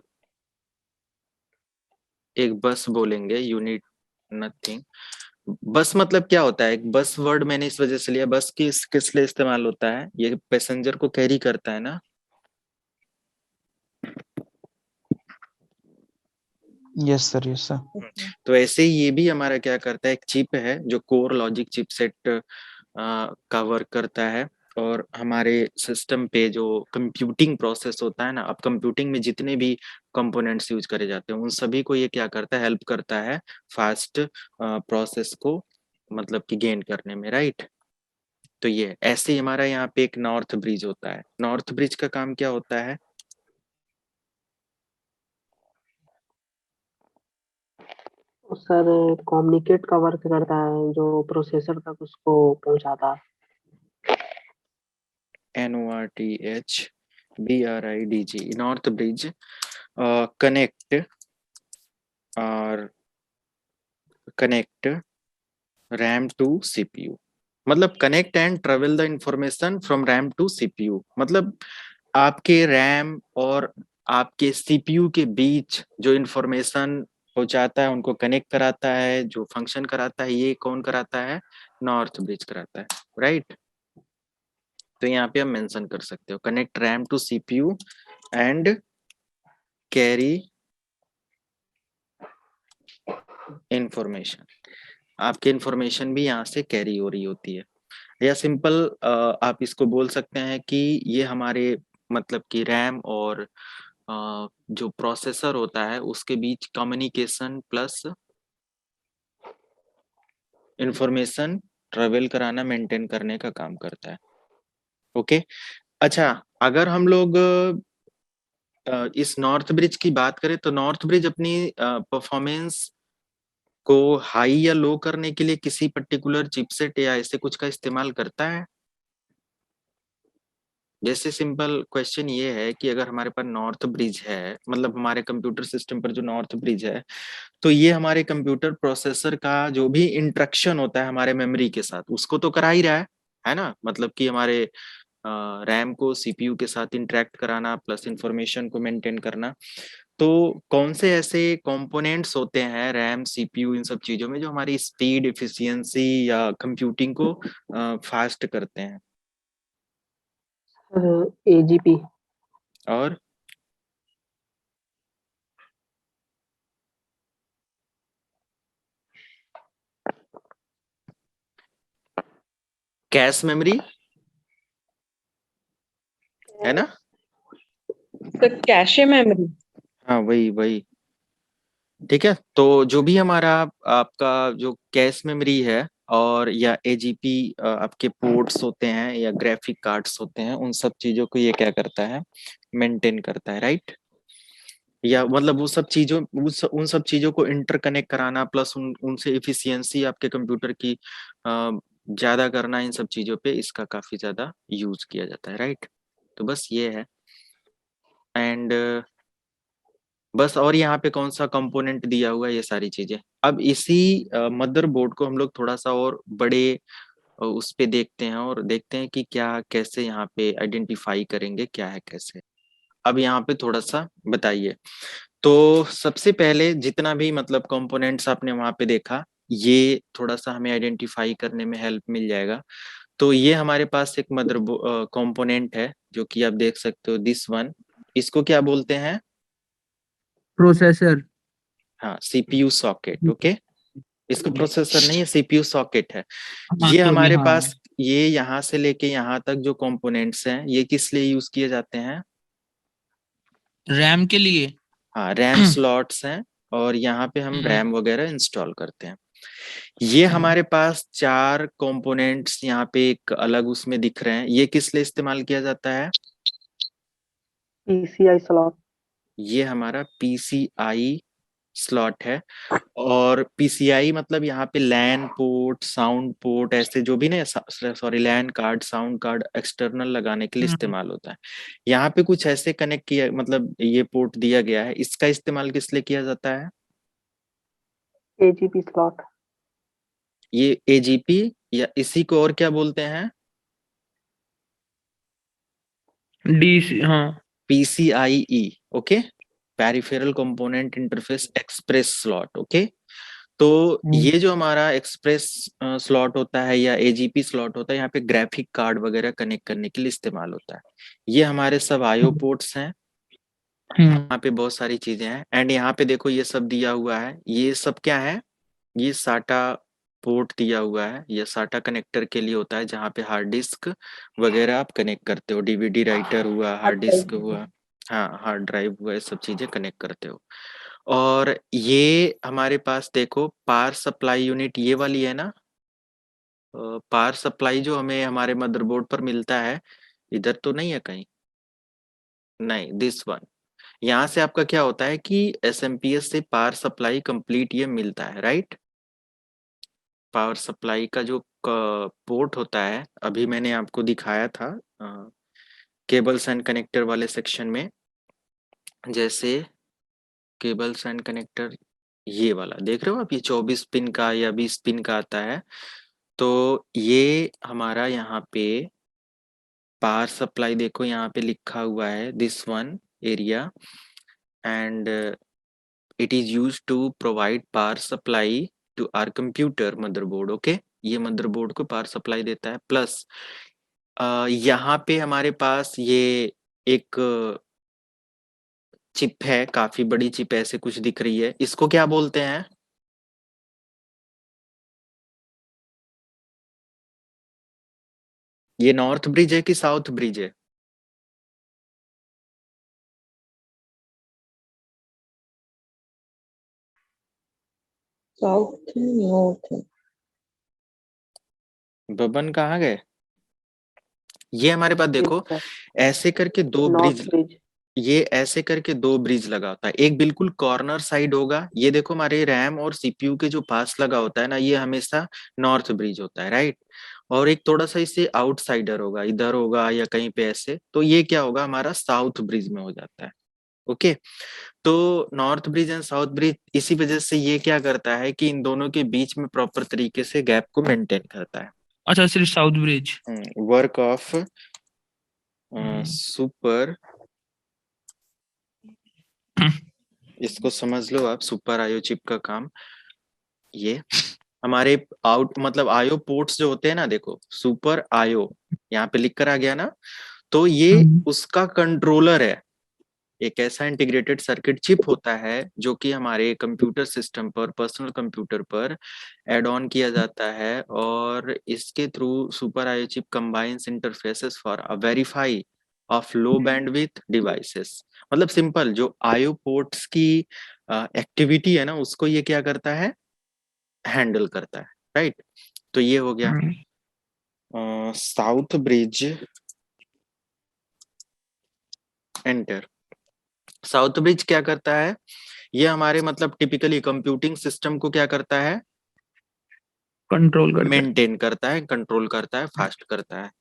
एक बस बोलेंगे, यूनिट नथिंग। बस मतलब क्या होता है, एक बस वर्ड मैंने इस वजह से लिया, बस किस लिए इस्तेमाल होता है, ये पैसेंजर को कैरी करता है ना। Yes sir, yes sir. तो ऐसे ही ये भी हमारा क्या करता है, एक चिप है जो कोर लॉजिक चिपसेट का वर्क करता है। और हमारे सिस्टम पे जो कंप्यूटिंग प्रोसेस होता है ना, अब कंप्यूटिंग में जितने भी कंपोनेंट्स यूज करे जाते हैं उन सभी को ये क्या करता है, हेल्प करता है फास्ट प्रोसेस को मतलब कि गेन करने में, राइट। तो ये ऐसे ही हमारा यहाँ पे एक नॉर्थ ब्रिज होता है। नॉर्थ ब्रिज का काम क्या होता है, सर कम्युनिकेट का वर्क करता है, जो प्रोसेसर तक उसको पहुंचाता है। NORTH BRIDG, north bridge connect और कनेक्ट रैम टू सीपीयू। मतलब connect and travel the information from RAM to CPU, मतलब आपके रैम और आपके सीपीयू के बीच जो इंफॉर्मेशन पहुंचाता है, उनको कनेक्ट कराता है, जो फंक्शन कराता है, ये कौन कराता है, नॉर्थ ब्रिज कराता है, राइट। तो यहाँ पे हम मेंशन कर सकते हो connect RAM to CPU and carry information. आपकी इंफॉर्मेशन भी यहाँ से कैरी हो रही होती है। या सिंपल आप इसको बोल सकते हैं कि ये हमारे मतलब कि रैम और जो प्रोसेसर होता है उसके बीच कम्युनिकेशन प्लस इंफॉर्मेशन ट्रेवल कराना, मेंटेन करने का काम करता है। ओके, अच्छा, अगर हम लोग इस नॉर्थ ब्रिज की बात करें तो नॉर्थ ब्रिज अपनी परफॉर्मेंस को हाई या लो करने के लिए किसी पर्टिकुलर चिपसेट या ऐसे कुछ का इस्तेमाल करता है। जैसे सिंपल क्वेश्चन ये है कि अगर हमारे पास नॉर्थ ब्रिज है, मतलब हमारे कंप्यूटर सिस्टम पर जो नॉर्थ ब्रिज है, तो ये हमारे कंप्यूटर प्रोसेसर का जो भी इंटरेक्शन होता है हमारे मेमोरी के साथ उसको तो करा ही रहा है ना। मतलब कि हमारे रैम को सीपीयू के साथ इंटरेक्ट कराना प्लस इंफॉर्मेशन को मेंटेन करना। तो कौन से ऐसे कंपोनेंट्स होते हैं रैम सीपीयू इन सब चीजों में जो हमारी स्पीड एफिशिएंसी या कंप्यूटिंग को फास्ट करते हैं। Sir AGP. और कैश मेमोरी है ना। Sir cache memory. हाँ वही वही, ठीक है। तो जो भी हमारा आपका जो कैश मेमोरी है और या एजीपी आपके पोर्ट्स होते हैं या ग्राफिक कार्ड्स होते हैं, उन सब चीजों को ये क्या करता है, मेंटेन करता है, राइट। या मतलब वो सब चीजों उन सब चीजों को इंटरकनेक्ट कराना प्लस उनसे एफिशिएंसी आपके कंप्यूटर की ज्यादा करना, इन सब चीजों पे इसका काफी ज्यादा यूज किया जाता है, राइट। तो बस ये है। एंड बस, और यहाँ पे कौन सा कंपोनेंट दिया हुआ है, ये सारी चीजें। अब इसी मदरबोर्ड को हम लोग थोड़ा सा और बड़े उस पे देखते हैं और देखते हैं कि क्या कैसे यहाँ पे आइडेंटिफाई करेंगे क्या है कैसे। अब यहाँ पे थोड़ा सा बताइए। तो सबसे पहले जितना भी मतलब कंपोनेंट्स आपने वहां पे देखा, ये थोड़ा सा हमें आइडेंटिफाई करने में हेल्प मिल जाएगा। तो ये हमारे पास एक मदर कंपोनेंट है जो कि आप देख सकते हो, दिस वन। इसको क्या बोलते हैं, प्रोसेसर। हाँ सीपीयू सॉकेट, ओके। इसको प्रोसेसर नहीं है, सीपीयू सॉकेट है। हाँ ये सॉरी हमारे हाँ। पास ये यहाँ से लेके यहाँ तक जो कंपोनेंट्स हैं ये किस लिए यूज किए जाते हैं? रैम के लिए। हाँ, रैम स्लॉट्स हैं और यहाँ पे हम रैम वगैरह इंस्टॉल करते हैं। ये हमारे पास 4 कंपोनेंट्स यहाँ पे एक अलग उसमें दिख रहे हैं, ये किस लिए इस्तेमाल किया जाता है? PCI slot. ये हमारा PCI स्लॉट है। और PCI मतलब यहाँ पे लैन पोर्ट, साउंड पोर्ट, ऐसे जो भी ना, सॉरी, लैन कार्ड, साउंड कार्ड एक्सटर्नल लगाने के लिए इस्तेमाल होता है। यहाँ पे कुछ ऐसे कनेक्ट किया, मतलब ये पोर्ट दिया गया है, इसका इस्तेमाल किस लिए किया जाता है? AGP slot. ये AGP या इसी को और क्या बोलते हैं? DC, हाँ। PCIe, okay, peripheral component interface express slot, okay. तो ये जो हमारा एक्सप्रेस स्लॉट होता है या AGP स्लॉट होता है, यहाँ पे ग्राफिक कार्ड वगैरह कनेक्ट करने के लिए इस्तेमाल होता है। ये हमारे सब IO पोर्ट्स हैं, यहाँ पे बहुत सारी चीजें हैं। एंड यहाँ पे देखो ये सब दिया हुआ है, ये सब क्या है? ये साटा पोर्ट दिया हुआ है, ये साटा कनेक्टर के लिए होता है, जहाँ पे हार्ड डिस्क वगैरह आप कनेक्ट करते हो, DVD राइटर हुआ, हार्ड डिस्क हुआ, हाँ, हार्ड ड्राइव हुआ, ये सब चीजें कनेक्ट करते हो। और ये हमारे पास देखो पावर सप्लाई यूनिट ये वाली है ना, पावर सप्लाई जो हमें हमारे मदरबोर्ड पर मिलता है, इधर तो नहीं है कहीं, नहीं, दिस वन। यहाँ से आपका क्या होता है कि SMPS से पावर सप्लाई कंप्लीट ये मिलता है, राइट। पावर सप्लाई का जो पोर्ट होता है, अभी मैंने आपको दिखाया था केबल्स एंड कनेक्टर वाले सेक्शन में, जैसे केबल्स एंड कनेक्टर ये वाला देख रहे हो आप, ये 24 पिन का या 20 पिन का आता है। तो ये हमारा यहाँ पे पावर सप्लाई देखो, यहाँ पे लिखा हुआ है this one area, and it is used to provide power supply to our computer motherboard, okay. ये मदरबोर्ड को पावर सप्लाई देता है। प्लस यहाँ पे हमारे पास ये एक चिप है, काफी बड़ी चिप ऐसे कुछ दिख रही है, इसको क्या बोलते हैं? ये नॉर्थ ब्रिज है कि साउथ ब्रिज है? South north. बबन कहाँ गए? ये हमारे पास देखो ऐसे करके दो नॉर्थ ब्रिज, ब्रिज। ये ऐसे करके 2 ब्रिज लगा होता है, एक बिल्कुल कॉर्नर साइड होगा, ये देखो हमारे रैम और CPU के जो पास लगा होता है ना, ये हमेशा नॉर्थ ब्रिज होता है, राइट। और एक थोड़ा सा इससे आउटसाइडर होगा, इधर होगा या कहीं पे ऐसे, तो ये क्या होगा, हमारा साउथ ब्रिज में हो जाता है, ओके। तो north bridge and south bridge इसी वजह से ये क्या करता है कि इन दोनों के बीच में प्रॉपर तरीके से गैप को मेंटेन करता है। अच्छा, सिर्फ south bridge. Work of super, इसको समझ लो आप, सुपर IO चिप का काम ये हमारे आउट मतलब IO पोर्ट्स जो होते हैं ना, देखो सुपर IO यहाँ पे लिख कर आ गया ना, तो ये उसका कंट्रोलर है। एक ऐसा इंटीग्रेटेड सर्किट चिप होता है जो कि हमारे कंप्यूटर सिस्टम पर, पर्सनल कंप्यूटर पर ऐड ऑन किया जाता है, और इसके through super IO chip combines interfaces for a verify of low bandwidth devices. मतलब सिंपल, जो IO पोर्ट्स की एक्टिविटी है ना, उसको ये क्या करता है, हैंडल करता है, राइट। तो ये हो गया south bridge enter. South bridge क्या करता है, ये हमारे मतलब टिपिकली कंप्यूटिंग सिस्टम को क्या करता है, कंट्रोल करता है। मेंटेन करता है, कंट्रोल करता है, फास्ट करता है।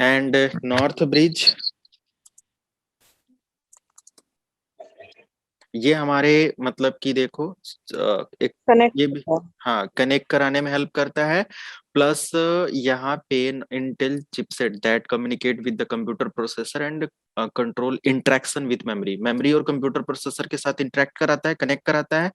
एंड नॉर्थ ब्रिज, ये हमारे मतलब कि देखो एक कनेक्ट ये भी, हाँ, कनेक्ट कराने में हेल्प करता है। प्लस यहाँ पे Intel chipset that communicate with the computer processor and control interaction with memory, memory और कंप्यूटर प्रोसेसर के साथ इंटरेक्ट कराता है, कनेक्ट कराता है।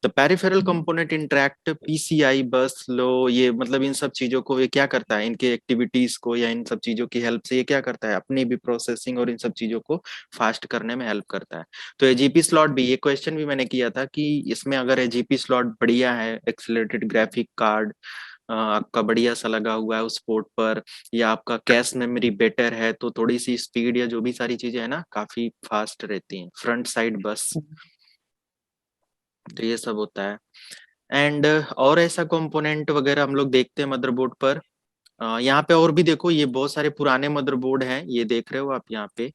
The peripheral component interact PCI बस लो, ये मतलब इन सब चीजों को ये क्या करता है, इनके एक्टिविटीज को या इन सब चीजों की हेल्प से ये क्या करता है, अपनी भी प्रोसेसिंग और इन सब चीजों को फास्ट करने में हेल्प करता है। तो AGP स्लॉट भी, ये क्वेश्चन भी मैंने किया था कि इसमें अगर AGP स्लॉट बढ़िया है, एक्सेलरेटेड ग्राफिक कार्ड आपका बढ़िया सा लगा हुआ है उस पोर्ट पर, या आपका कैश मेमोरी बेटर है तो थोड़ी सी स्पीड या जो भी सारी चीजें है ना काफी फास्ट रहती हैं, फ्रंट साइड बस, तो ये सब होता है। एंड और ऐसा कंपोनेंट वगैरह हम लोग देखते हैं मदरबोर्ड पर। यहाँ पे और भी देखो, ये बहुत सारे पुराने मदरबोर्ड हैं, ये देख रहे हो आप यहाँ पे,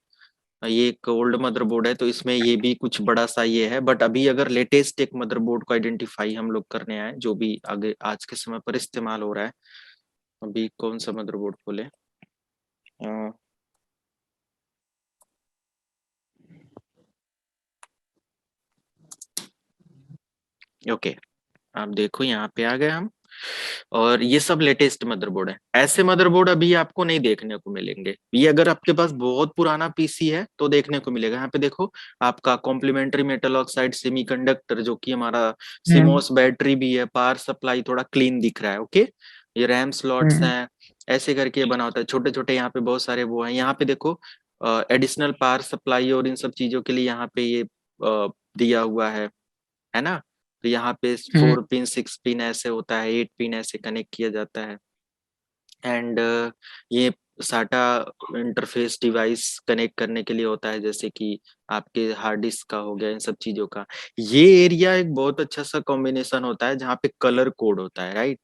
ये एक ओल्ड मदरबोर्ड है तो इसमें ये भी कुछ बड़ा सा ये है, बट अभी अगर लेटेस्ट एक मदरबोर्ड को आइडेंटिफाई हम लोग करने आए जो भी आगे आज के समय पर इस्तेमाल हो रहा है, अभी कौन सा मदरबोर्ड खोले, ओके आप देखो यहाँ पे आ गए हम, और ये सब लेटेस्ट मदरबोर्ड है। ऐसे मदरबोर्ड अभी आपको नहीं देखने को मिलेंगे, ये अगर आपके पास बहुत पुराना पीसी है तो देखने को मिलेगा। यहाँ पे देखो आपका कॉम्प्लीमेंट्री मेटल ऑक्साइड सेमीकंडक्टर, जो कि हमारा सीमोस बैटरी भी है, पावर सप्लाई थोड़ा क्लीन दिख रहा है, ओके। ये रैम स्लॉट्स हैं, ऐसे करके बना होता है, छोटे छोटे यहाँ पे बहुत सारे वो हैं। यहाँ पे देखो एडिशनल पावर सप्लाई और इन सब चीजों के लिए यहाँ पे ये दिया हुआ है ना। तो यहाँ पे 4 पिन 6 पिन ऐसे होता है, 8 पिन ऐसे कनेक्ट किया जाता है। एंड ये साटा इंटरफेस डिवाइस कनेक्ट करने के लिए होता है, जैसे कि आपके हार्ड डिस्क का हो गया, इन सब चीजों का। ये एरिया एक बहुत अच्छा सा कॉम्बिनेशन होता है जहाँ पे कलर कोड होता है, राइट।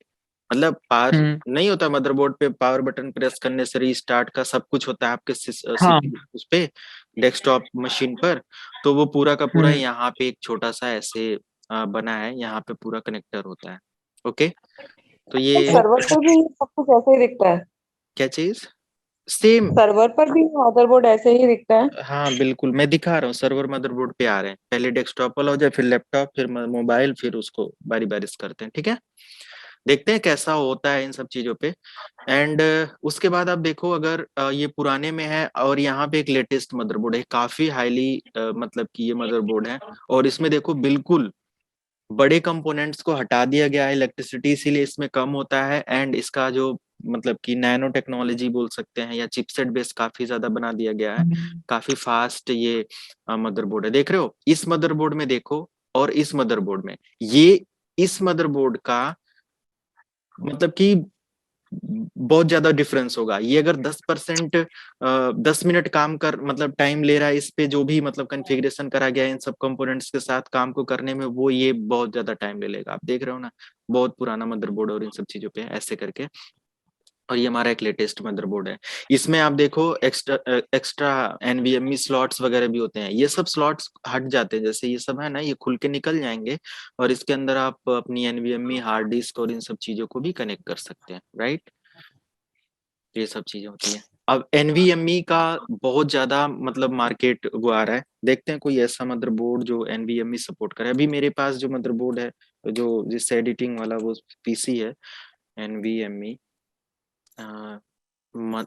मतलब पावर नहीं होता मदरबोर्ड पे, पावर बटन प्रेस करने से रीस्टार्ट का सब कुछ होता है आपके उस पे डेस्कटॉप मशीन पर, तो वो पूरा का पूरा यहाँ पे एक छोटा सा ऐसे बना है, यहाँ पे पूरा कनेक्टर होता है, ओके। तो ये सर्वर पर भी सब कुछ ऐसे ही दिखता है, क्या चीज, सेम सर्वर पर भी मदरबोर्ड ऐसे ही दिखता है। हाँ बिल्कुल, मैं दिखा रहा हूँ, सर्वर मदरबोर्ड पे आ रहे हैं, पहले डेस्कटॉप वाला हो जाए, फिर लैपटॉप, फिर मोबाइल, फिर उसको बारी बारी से करते हैं, ठीक है। देखते हैं कैसा होता है इन सब चीजों पे। एंड उसके बाद आप देखो, अगर ये पुराने में है और यहाँ पे एक लेटेस्ट मदरबोर्ड है, काफी हाईली मतलब कि ये मदरबोर्ड है, और इसमें देखो बिल्कुल बड़े कंपोनेंट्स को हटा दिया गया है, इलेक्ट्रिसिटी इसीलिए इसमें कम होता है। एंड इसका जो मतलब कि नैनो टेक्नोलॉजी बोल सकते हैं, या चिपसेट बेस काफी ज्यादा बना दिया गया है, काफी फास्ट ये मदरबोर्ड है। देख रहे हो इस मदरबोर्ड में देखो और इस मदरबोर्ड में, ये इस मदरबोर्ड का मतलब कि बहुत ज्यादा डिफरेंस होगा। ये अगर 10% 10 मिनट काम कर मतलब टाइम ले रहा है इस पे, जो भी मतलब कॉन्फ़िगरेशन करा गया है इन सब कंपोनेंट्स के साथ काम को करने में, वो ये बहुत ज्यादा टाइम ले लेगा। आप देख रहे हो ना, बहुत पुराना मदरबोर्ड और इन सब चीजों पे ऐसे करके। और ये हमारा एक लेटेस्ट मदरबोर्ड है, इसमें आप देखो एक्स्ट्रा एनवीएमई स्लॉट्स वगैरह भी होते हैं। ये सब स्लॉट्स हट जाते हैं, जैसे ये सब है ना, ये खुल के निकल जाएंगे, और इसके अंदर आप अपनी एनवीएमई हार्ड डिस्क और इन सब चीजों को भी कनेक्ट कर सकते हैं, राइट। ये सब चीजें होती है। अब एनवीएमई का बहुत ज्यादा मतलब मार्केट वो आ रहा है, देखते हैं कोई ऐसा मदरबोर्ड जो एनवीएमई सपोर्ट करे। अभी मेरे पास जो मदरबोर्ड है, जो जिससे एडिटिंग वाला वो पीसी है, एनवीएमई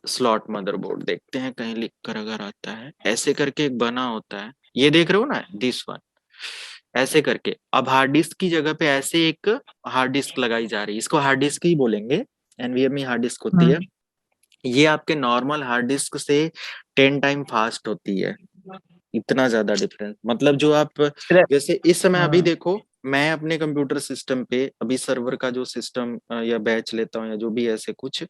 स्लॉट मदरबोर्ड, देखते हैं कहीं लिख कर अगर आता है, ऐसे करके एक बना होता है, ये देख रहे हो ना, दिस वन ऐसे करके। अब हार्ड डिस्क की जगह पे ऐसे एक हार्ड डिस्क लगाई जा रही है, इसको हार्ड डिस्क ही बोलेंगे, एनवीएमई हार्ड डिस्क होती है। ये आपके नॉर्मल हार्ड डिस्क से 10 टाइम फास्ट होती है, इतना ज्यादा डिफरेंस। मतलब जो आप जैसे इस समय अभी देखो, मैं अपने कंप्यूटर सिस्टम पे अभी सर्वर का जो सिस्टम या बैच लेता हूँ या जो भी ऐसे कुछ,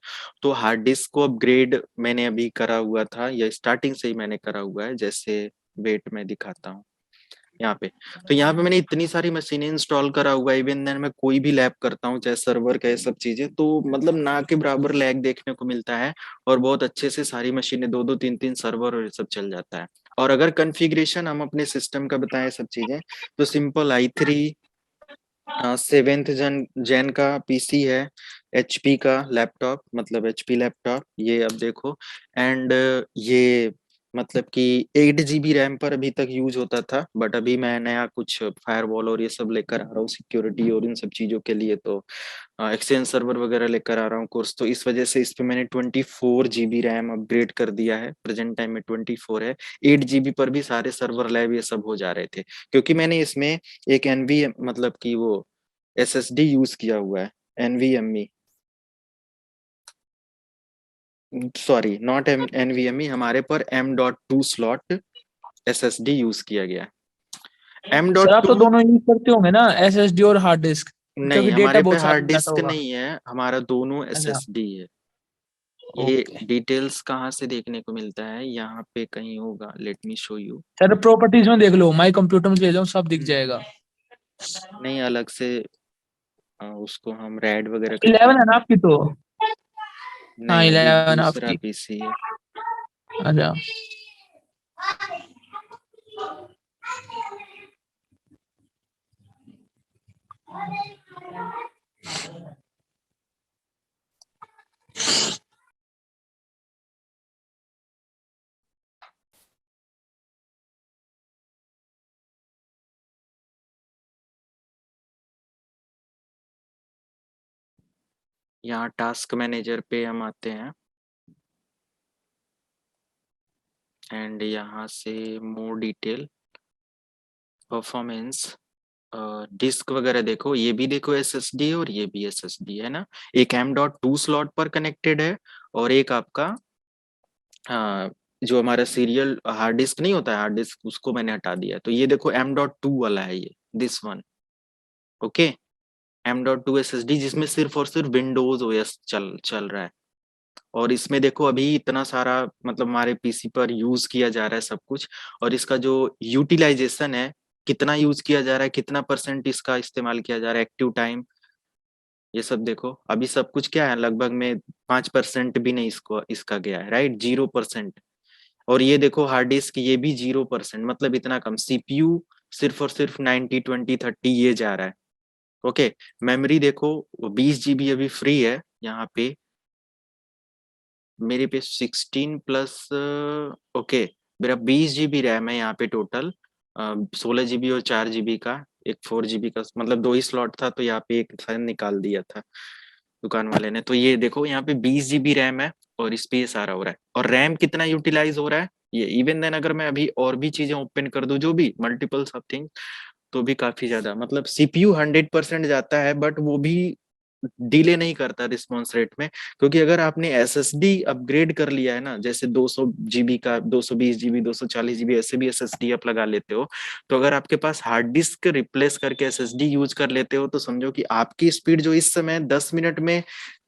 तो हार्ड डिस्क को अपग्रेड मैंने अभी करा हुआ था, या स्टार्टिंग से ही मैंने करा हुआ है। जैसे वेट में दिखाता हूँ यहाँ पे, तो यहाँ पे मैंने इतनी सारी मशीनें इंस्टॉल करा हुआ है। इवन देन मैं कोई भी लैब करता हूँ, चाहे सर्वर का, ये सब चीजें, तो मतलब ना के बराबर लैग देखने को मिलता है, और बहुत अच्छे से सारी मशीनें 2-2 3-3 सर्वर और ये सब चल जाता है। और अगर कॉन्फ़िगरेशन हम अपने सिस्टम का बताएं सब चीजें, तो सिंपल i3 7th जेन का पीसी है, एचपी का लैपटॉप, मतलब एचपी लैपटॉप ये अब देखो। एंड ये मतलब कि 8 GB रैम पर अभी तक यूज होता था, बट अभी मैं नया कुछ फायरवॉल और ये सब लेकर आ रहा हूँ सिक्योरिटी और इन सब चीजों के लिए, तो एक्सचेंज सर्वर वगैरह लेकर आ रहा हूँ कोर्स, तो इस वजह से इस पे मैंने 24 GB रैम अपग्रेड कर दिया है। प्रेजेंट टाइम में 24 है, 8 GB पर भी सारे सर्वर लैब ये सब हो जा रहे थे, क्योंकि मैंने इसमें एक एनवी मतलब कि वो एसएसडी यूज किया हुआ है, एनवीएमई, सॉरी नॉट एनवीएमई, हमारे पर M.2 स्लॉट एसएसडी यूज किया गया है। सर आप तो M.2 दोनों यूज करते होंगे ना, एसएसडी और हार्ड डिस्क। नहीं, क्योंकि डेटा हमारे पे बहुत सारा हार्ड जाता डिस्क होगा। नहीं है, हमारा दोनों अच्छा, एसएसडी है। ये ओके डिटेल्स कहाँ से देखने को मिलता है, यहाँ पे कहीं होगा, let me show you. Sir, properties में देख लो, माई कंप्यूटर में चले जाओ, सब दिख जाएगा। नहीं, अलग से उसको हम रैड वगैरह करके 11 है ना आपकी तो? हाँ, नहीं, अभी 11 दूसरा आपकी। पीसी है। अच्छा, यहाँ टास्क मैनेजर पे हम आते हैं एंड यहाँ से मोर डिटेल, परफॉर्मेंस, डिस्क वगैरह देखो, ये भी देखो एसएसडी और ये भी एसएसडी है ना। एक M.2 स्लॉट पर कनेक्टेड है और एक आपका जो हमारा सीरियल हार्ड डिस्क नहीं होता है, हार्ड डिस्क उसको मैंने हटा दिया, तो ये देखो M.2 वाला है ये, this one. Okay, M.2 SSD जिसमें सिर्फ और सिर्फ विंडोज ओएस चल रहा है। और इसमें देखो अभी इतना सारा मतलब हमारे पीसी पर यूज किया जा रहा है सब कुछ, और इसका जो यूटिलाइजेशन है, कितना यूज किया जा रहा है, कितना परसेंट इसका इस्तेमाल किया जा रहा है, एक्टिव टाइम, ये सब देखो। अभी सब कुछ क्या है, लगभग में 5% भी नहीं इसको इसका गया है, राइट, 0%। और ये देखो हार्ड डिस्क, ये भी 0%, मतलब इतना कम। सीपीयू सिर्फ और सिर्फ 90 20 30 ये जा रहा है। ओके, मेमोरी देखो, 20 GB अभी फ्री है यहाँ पे, मेरे पे 16 प्लस, ओके, मेरा 20 GB रैम है यहाँ पे टोटल, 16 GB और 4 GB का, एक 4 GB का, मतलब 2 ही स्लॉट था, तो यहाँ पे एक शायद निकाल दिया था दुकान वाले ने। तो ये देखो यहाँ पे 20 GB रैम है और इस पे ये सारा हो रहा है। और रैम कितना यूटिलाइज हो रहा है ये, इवन देन अगर मैं अभी और भी चीजें ओपन कर दूं, जो भी मल्टीपल्स ऑफ थिंग, तो भी काफी ज्यादा, मतलब सीपीयू 100% जाता है, बट वो भी डिले नहीं करता रिस्पॉन्स रेट में। क्योंकि अगर आपने एसएसडी अपग्रेड कर लिया है ना, जैसे 200 GB का, 220 GB, 240 GB ऐसे भी एसएसडी आप लगा लेते हो, तो अगर आपके पास हार्ड डिस्क रिप्लेस करके एसएसडी यूज कर लेते हो, तो समझो कि आपकी स्पीड जो इस समय 10 मिनट में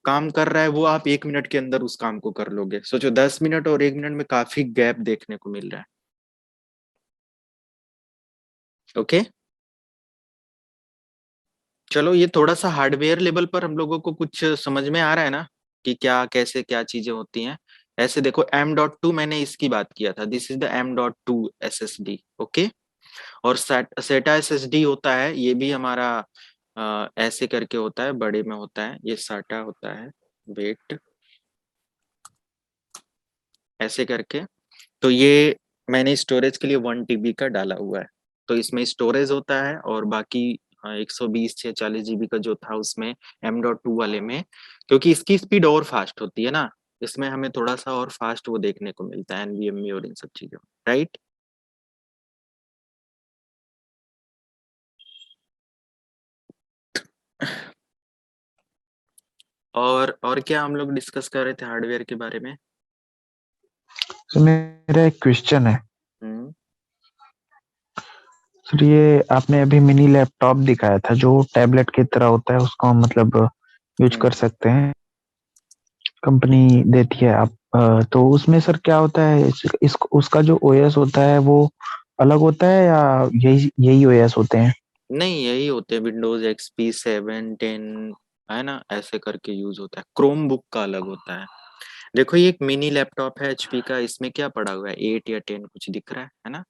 काम कर रहा है, वो आप 1 मिनट के अंदर उस काम को कर लोगे। सोचो 10 मिनट और 1 मिनट में काफी गैप देखने को मिल रहा है। ओके, चलो ये थोड़ा सा हार्डवेयर लेवल पर हम लोगों को कुछ समझ में आ रहा है ना, कि क्या कैसे क्या चीजें होती हैं। ऐसे देखो M.2 मैंने इसकी बात किया था, this is the M.2 SSD। Okay, और सेटा SSD होता है, ये भी हमारा ऐसे करके होता है, बड़े में होता है, ये साटा होता है, वेट ऐसे करके। तो ये मैंने स्टोरेज के लिए 1 TB का डाला हुआ है, तो इसमें स्टोरेज होता है, और बाकी 120 या 40 GB का जो था उसमें M.2 वाले में, क्योंकि इसकी स्पीड और फास्ट होती है ना, इसमें हमें थोड़ा सा और फास्ट वो देखने को मिलता है NVMe और इन सब चीजों, राइट। और क्या हम लोग डिस्कस कर रहे थे हार्डवेयर के बारे में। तो मेरा एक क्वेश्चन है हम्म, सर, ये आपने अभी मिनी लैपटॉप दिखाया था जो टैबलेट की तरह होता है, उसको हम मतलब यूज कर सकते हैं, कंपनी देती है। आप तो उसमें सर क्या होता है, उसका जो ओएस होता है वो अलग होता है या यही यही ओएस होते हैं? नहीं, यही होते हैं, विंडोज XP 7 10 है ना, ऐसे करके यूज होता है। क्रोम बुक का अलग होता है। देखो ये एक मिनी लैपटॉप है HP का, इसमें क्या पड़ा हुआ है, 8 या 10 कुछ दिख रहा है ना,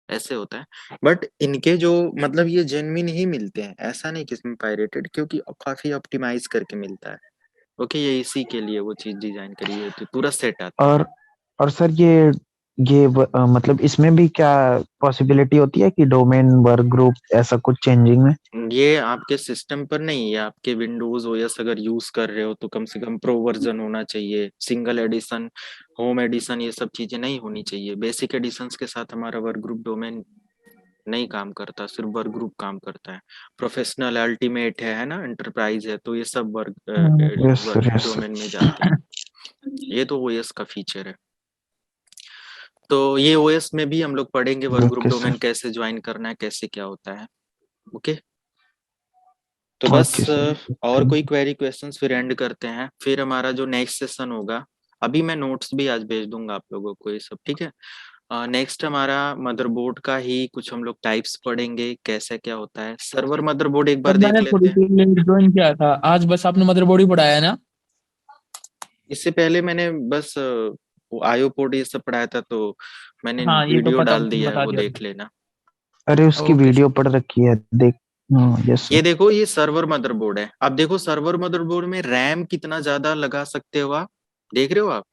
ऐसे होता है। बट इनके जो मतलब ये जेन्युइन ही मिलते हैं, ऐसा नहीं कि इसमें पायरेटेड, क्योंकि काफी ऑप्टिमाइज करके मिलता है। ओके, ये इसी के लिए वो चीज डिजाइन करी हुई होती है, पूरा सेट आता है। और सर मतलब इसमें भी क्या पॉसिबिलिटी होती है कि डोमेन वर्क ग्रुप ऐसा कुछ चेंजिंग में? ये आपके सिस्टम पर नहीं है, आपके विंडोज ओएस अगर यूज कर रहे हो तो कम से कम प्रो वर्जन होना चाहिए, सिंगल एडिशन, होम एडिशन, ये सब चीजें नहीं होनी चाहिए। बेसिक एडिशन के साथ हमारा वर्क ग्रुप डोमेन नहीं काम करता, सिर्फ वर्क ग्रुप काम करता है। प्रोफेशनल, अल्टीमेट है ना, एंटरप्राइज है, तो ये सब work yes work sir, yes sir. Domain में जाते हैं। ये तो ओएस का फीचर है। तो ये ओएस में भी हम लोग पढ़ेंगे work group okay domain sir. कैसे ज्वाइन करना है, कैसे क्या होता है। ओके, तो बस ओके सर, और थैंक कोई यू। क्वेरी क्वेश्चंस फिर एंड करते हैं, फिर हमारा जो नेक्स्ट सेशन होगा, अभी मैं नोट्स भी आज भेज दूंगा आप लोगों को, ये सब ठीक है। नेक्स्ट हमारा मदरबोर्ड का ही कुछ हम लोग टाइप्स पढ़ेंगे, कैसे क्या होता है। सर्वर मदरबोर्ड एक सर बार देख मैंने लेते थोड़ी हैं। सी लेट ज्वाइन किया था आज, बस आपने मदरबोर्ड ही पढ़ाया है ना? इससे पहले मैंने बस वो आईओ पोर्ट ये सब पढ़ाया था, तो मैंने हाँ ये तो वीडियो पता, डाल दिया है, बता वो दिया। देख लेना। अरे उसकी ओके वीडियो सर। पढ़ रखी है, देख। यस ये सर। देखो, ये सर्वर मदरबोर्ड है। अब देखो सर्वर मदरबोर्ड में रैम कितना ज्यादा लगा सकते हो आप, देख रहे हो आप?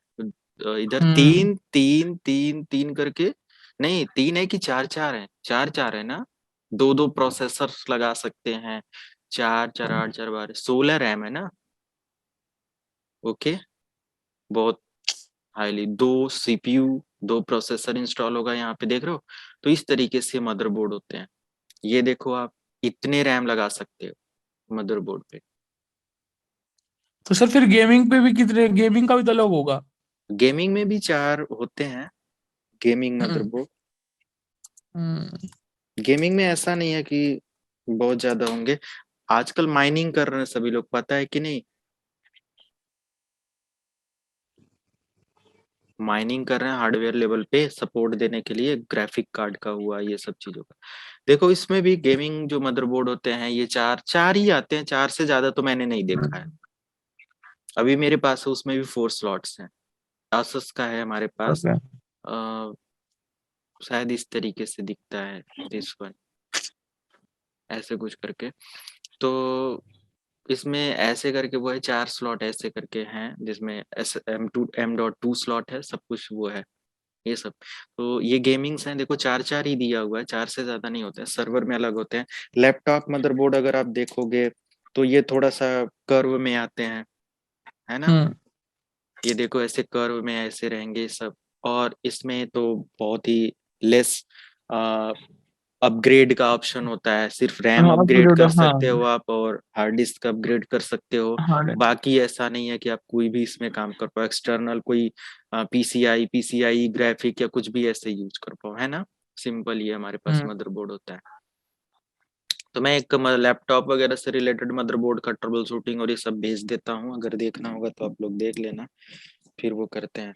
इधर हम्म। तीन तीन तीन तीन करके, नहीं तीन है कि चार चार है, चार चार है ना, दो दो प्रोसेसर लगा सकते हैं। चार चार आठ चार बारह 16 रैम है ना। ओके, बहुत हाईली, दो सीपीयू, दो प्रोसेसर इंस्टॉल होगा यहाँ पे, देख रहे हो? तो इस तरीके से मदरबोर्ड होते हैं। ये देखो आप, इतने रैम लगा सकते हो मदरबोर्ड पे। तो सर फिर गेमिंग पे भी कितने, गेमिंग का भी तो अलग होगा? गेमिंग में भी चार होते हैं, गेमिंग हम्म। मदरबोर्ड। गेमिंग में ऐसा नहीं है कि बहुत ज्यादा होंगे। आजकल माइनिंग कर रहे हैं सभी लोग, पता है कि नहीं? माइनिंग कर रहे हैं हार्डवेयर लेवल पे, सपोर्ट देने के लिए ग्राफिक कार्ड का हुआ, ये सब चीजों का। देखो इसमें भी गेमिंग जो मदरबोर्ड होते हैं, ये चार चार ही आते हैं, चार से ज्यादा तो मैंने नहीं देखा है। अभी मेरे पास है, उसमें भी 4 स्लॉट्स हैं। asus का है हमारे पास। ओके। अ, शायद इस तरीके से दिखता है, दिस वन, ऐसे कुछ करके। तो इसमें ऐसे करके वो है, 4 स्लॉट ऐसे करके हैं, जिसमें M.2 स्लॉट है, सब कुछ वो है, ये सब। तो ये गेमिंग्स हैं, देखो चार चार ही दिया हुआ है, चार से ज्यादा नहीं होते हैं। सर्वर में अलग होते हैं। लैपटॉप मदरबोर्ड अगर आप देखोगे तो ये थोड़ा सा कर्व में आते हैं, है ना? हम्म। ये देखो ऐसे कर्व में ऐसे रहेंगे सब। और इसमें तो बहुत ही लेस अपग्रेड का ऑप्शन होता है, सिर्फ रैम हाँ अपग्रेड अपलोड, कर हाँ। सकते हो आप, और हार्ड डिस्क अपग्रेड कर सकते हो। हाँ। बाकी ऐसा नहीं है कि आप कोई भी इसमें काम कर पाओ, एक्सटर्नल कोई पीसीआई ग्राफिक या कुछ भी ऐसे यूज कर पाओ, है ना? सिंपल ये हमारे पास हम्म। मदरबोर्ड होता है। तो मैं एक लैपटॉप वगैरह से रिलेटेड मदरबोर्ड का ट्रबल शूटिंग और ये सब भेज देता हूँ, अगर देखना होगा तो आप लोग देख लेना, फिर वो करते हैं।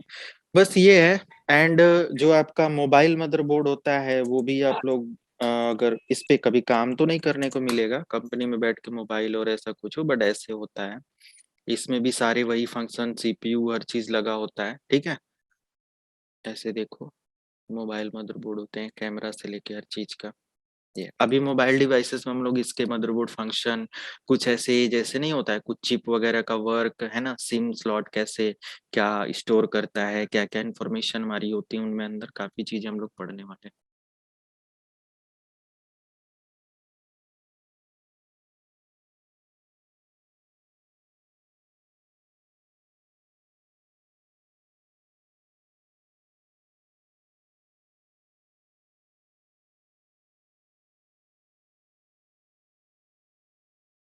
बस ये है। एंड जो आपका मोबाइल मदरबोर्ड होता है, वो भी आप लोग अगर इस पे कभी काम तो नहीं करने को मिलेगा कंपनी में बैठ के मोबाइल और ऐसा कुछ हो, बट ऐसे होता है। इसमें भी सारे वही फंक्शन, सीपीयू, हर चीज लगा होता है, ठीक है। ऐसे देखो, मोबाइल मदरबोर्ड होते हैं, कैमरा से लेके हर चीज का। ये अभी मोबाइल डिवाइसेस में हम लोग इसके मदरबोर्ड फंक्शन कुछ ऐसे जैसे नहीं होता है, कुछ चिप वगैरह का वर्क है ना, सिम स्लॉट कैसे क्या स्टोर करता है, क्या क्या इन्फॉर्मेशन हमारी होती है उनमें, अंदर काफी चीजें हम लोग पढ़ने वाले हैं।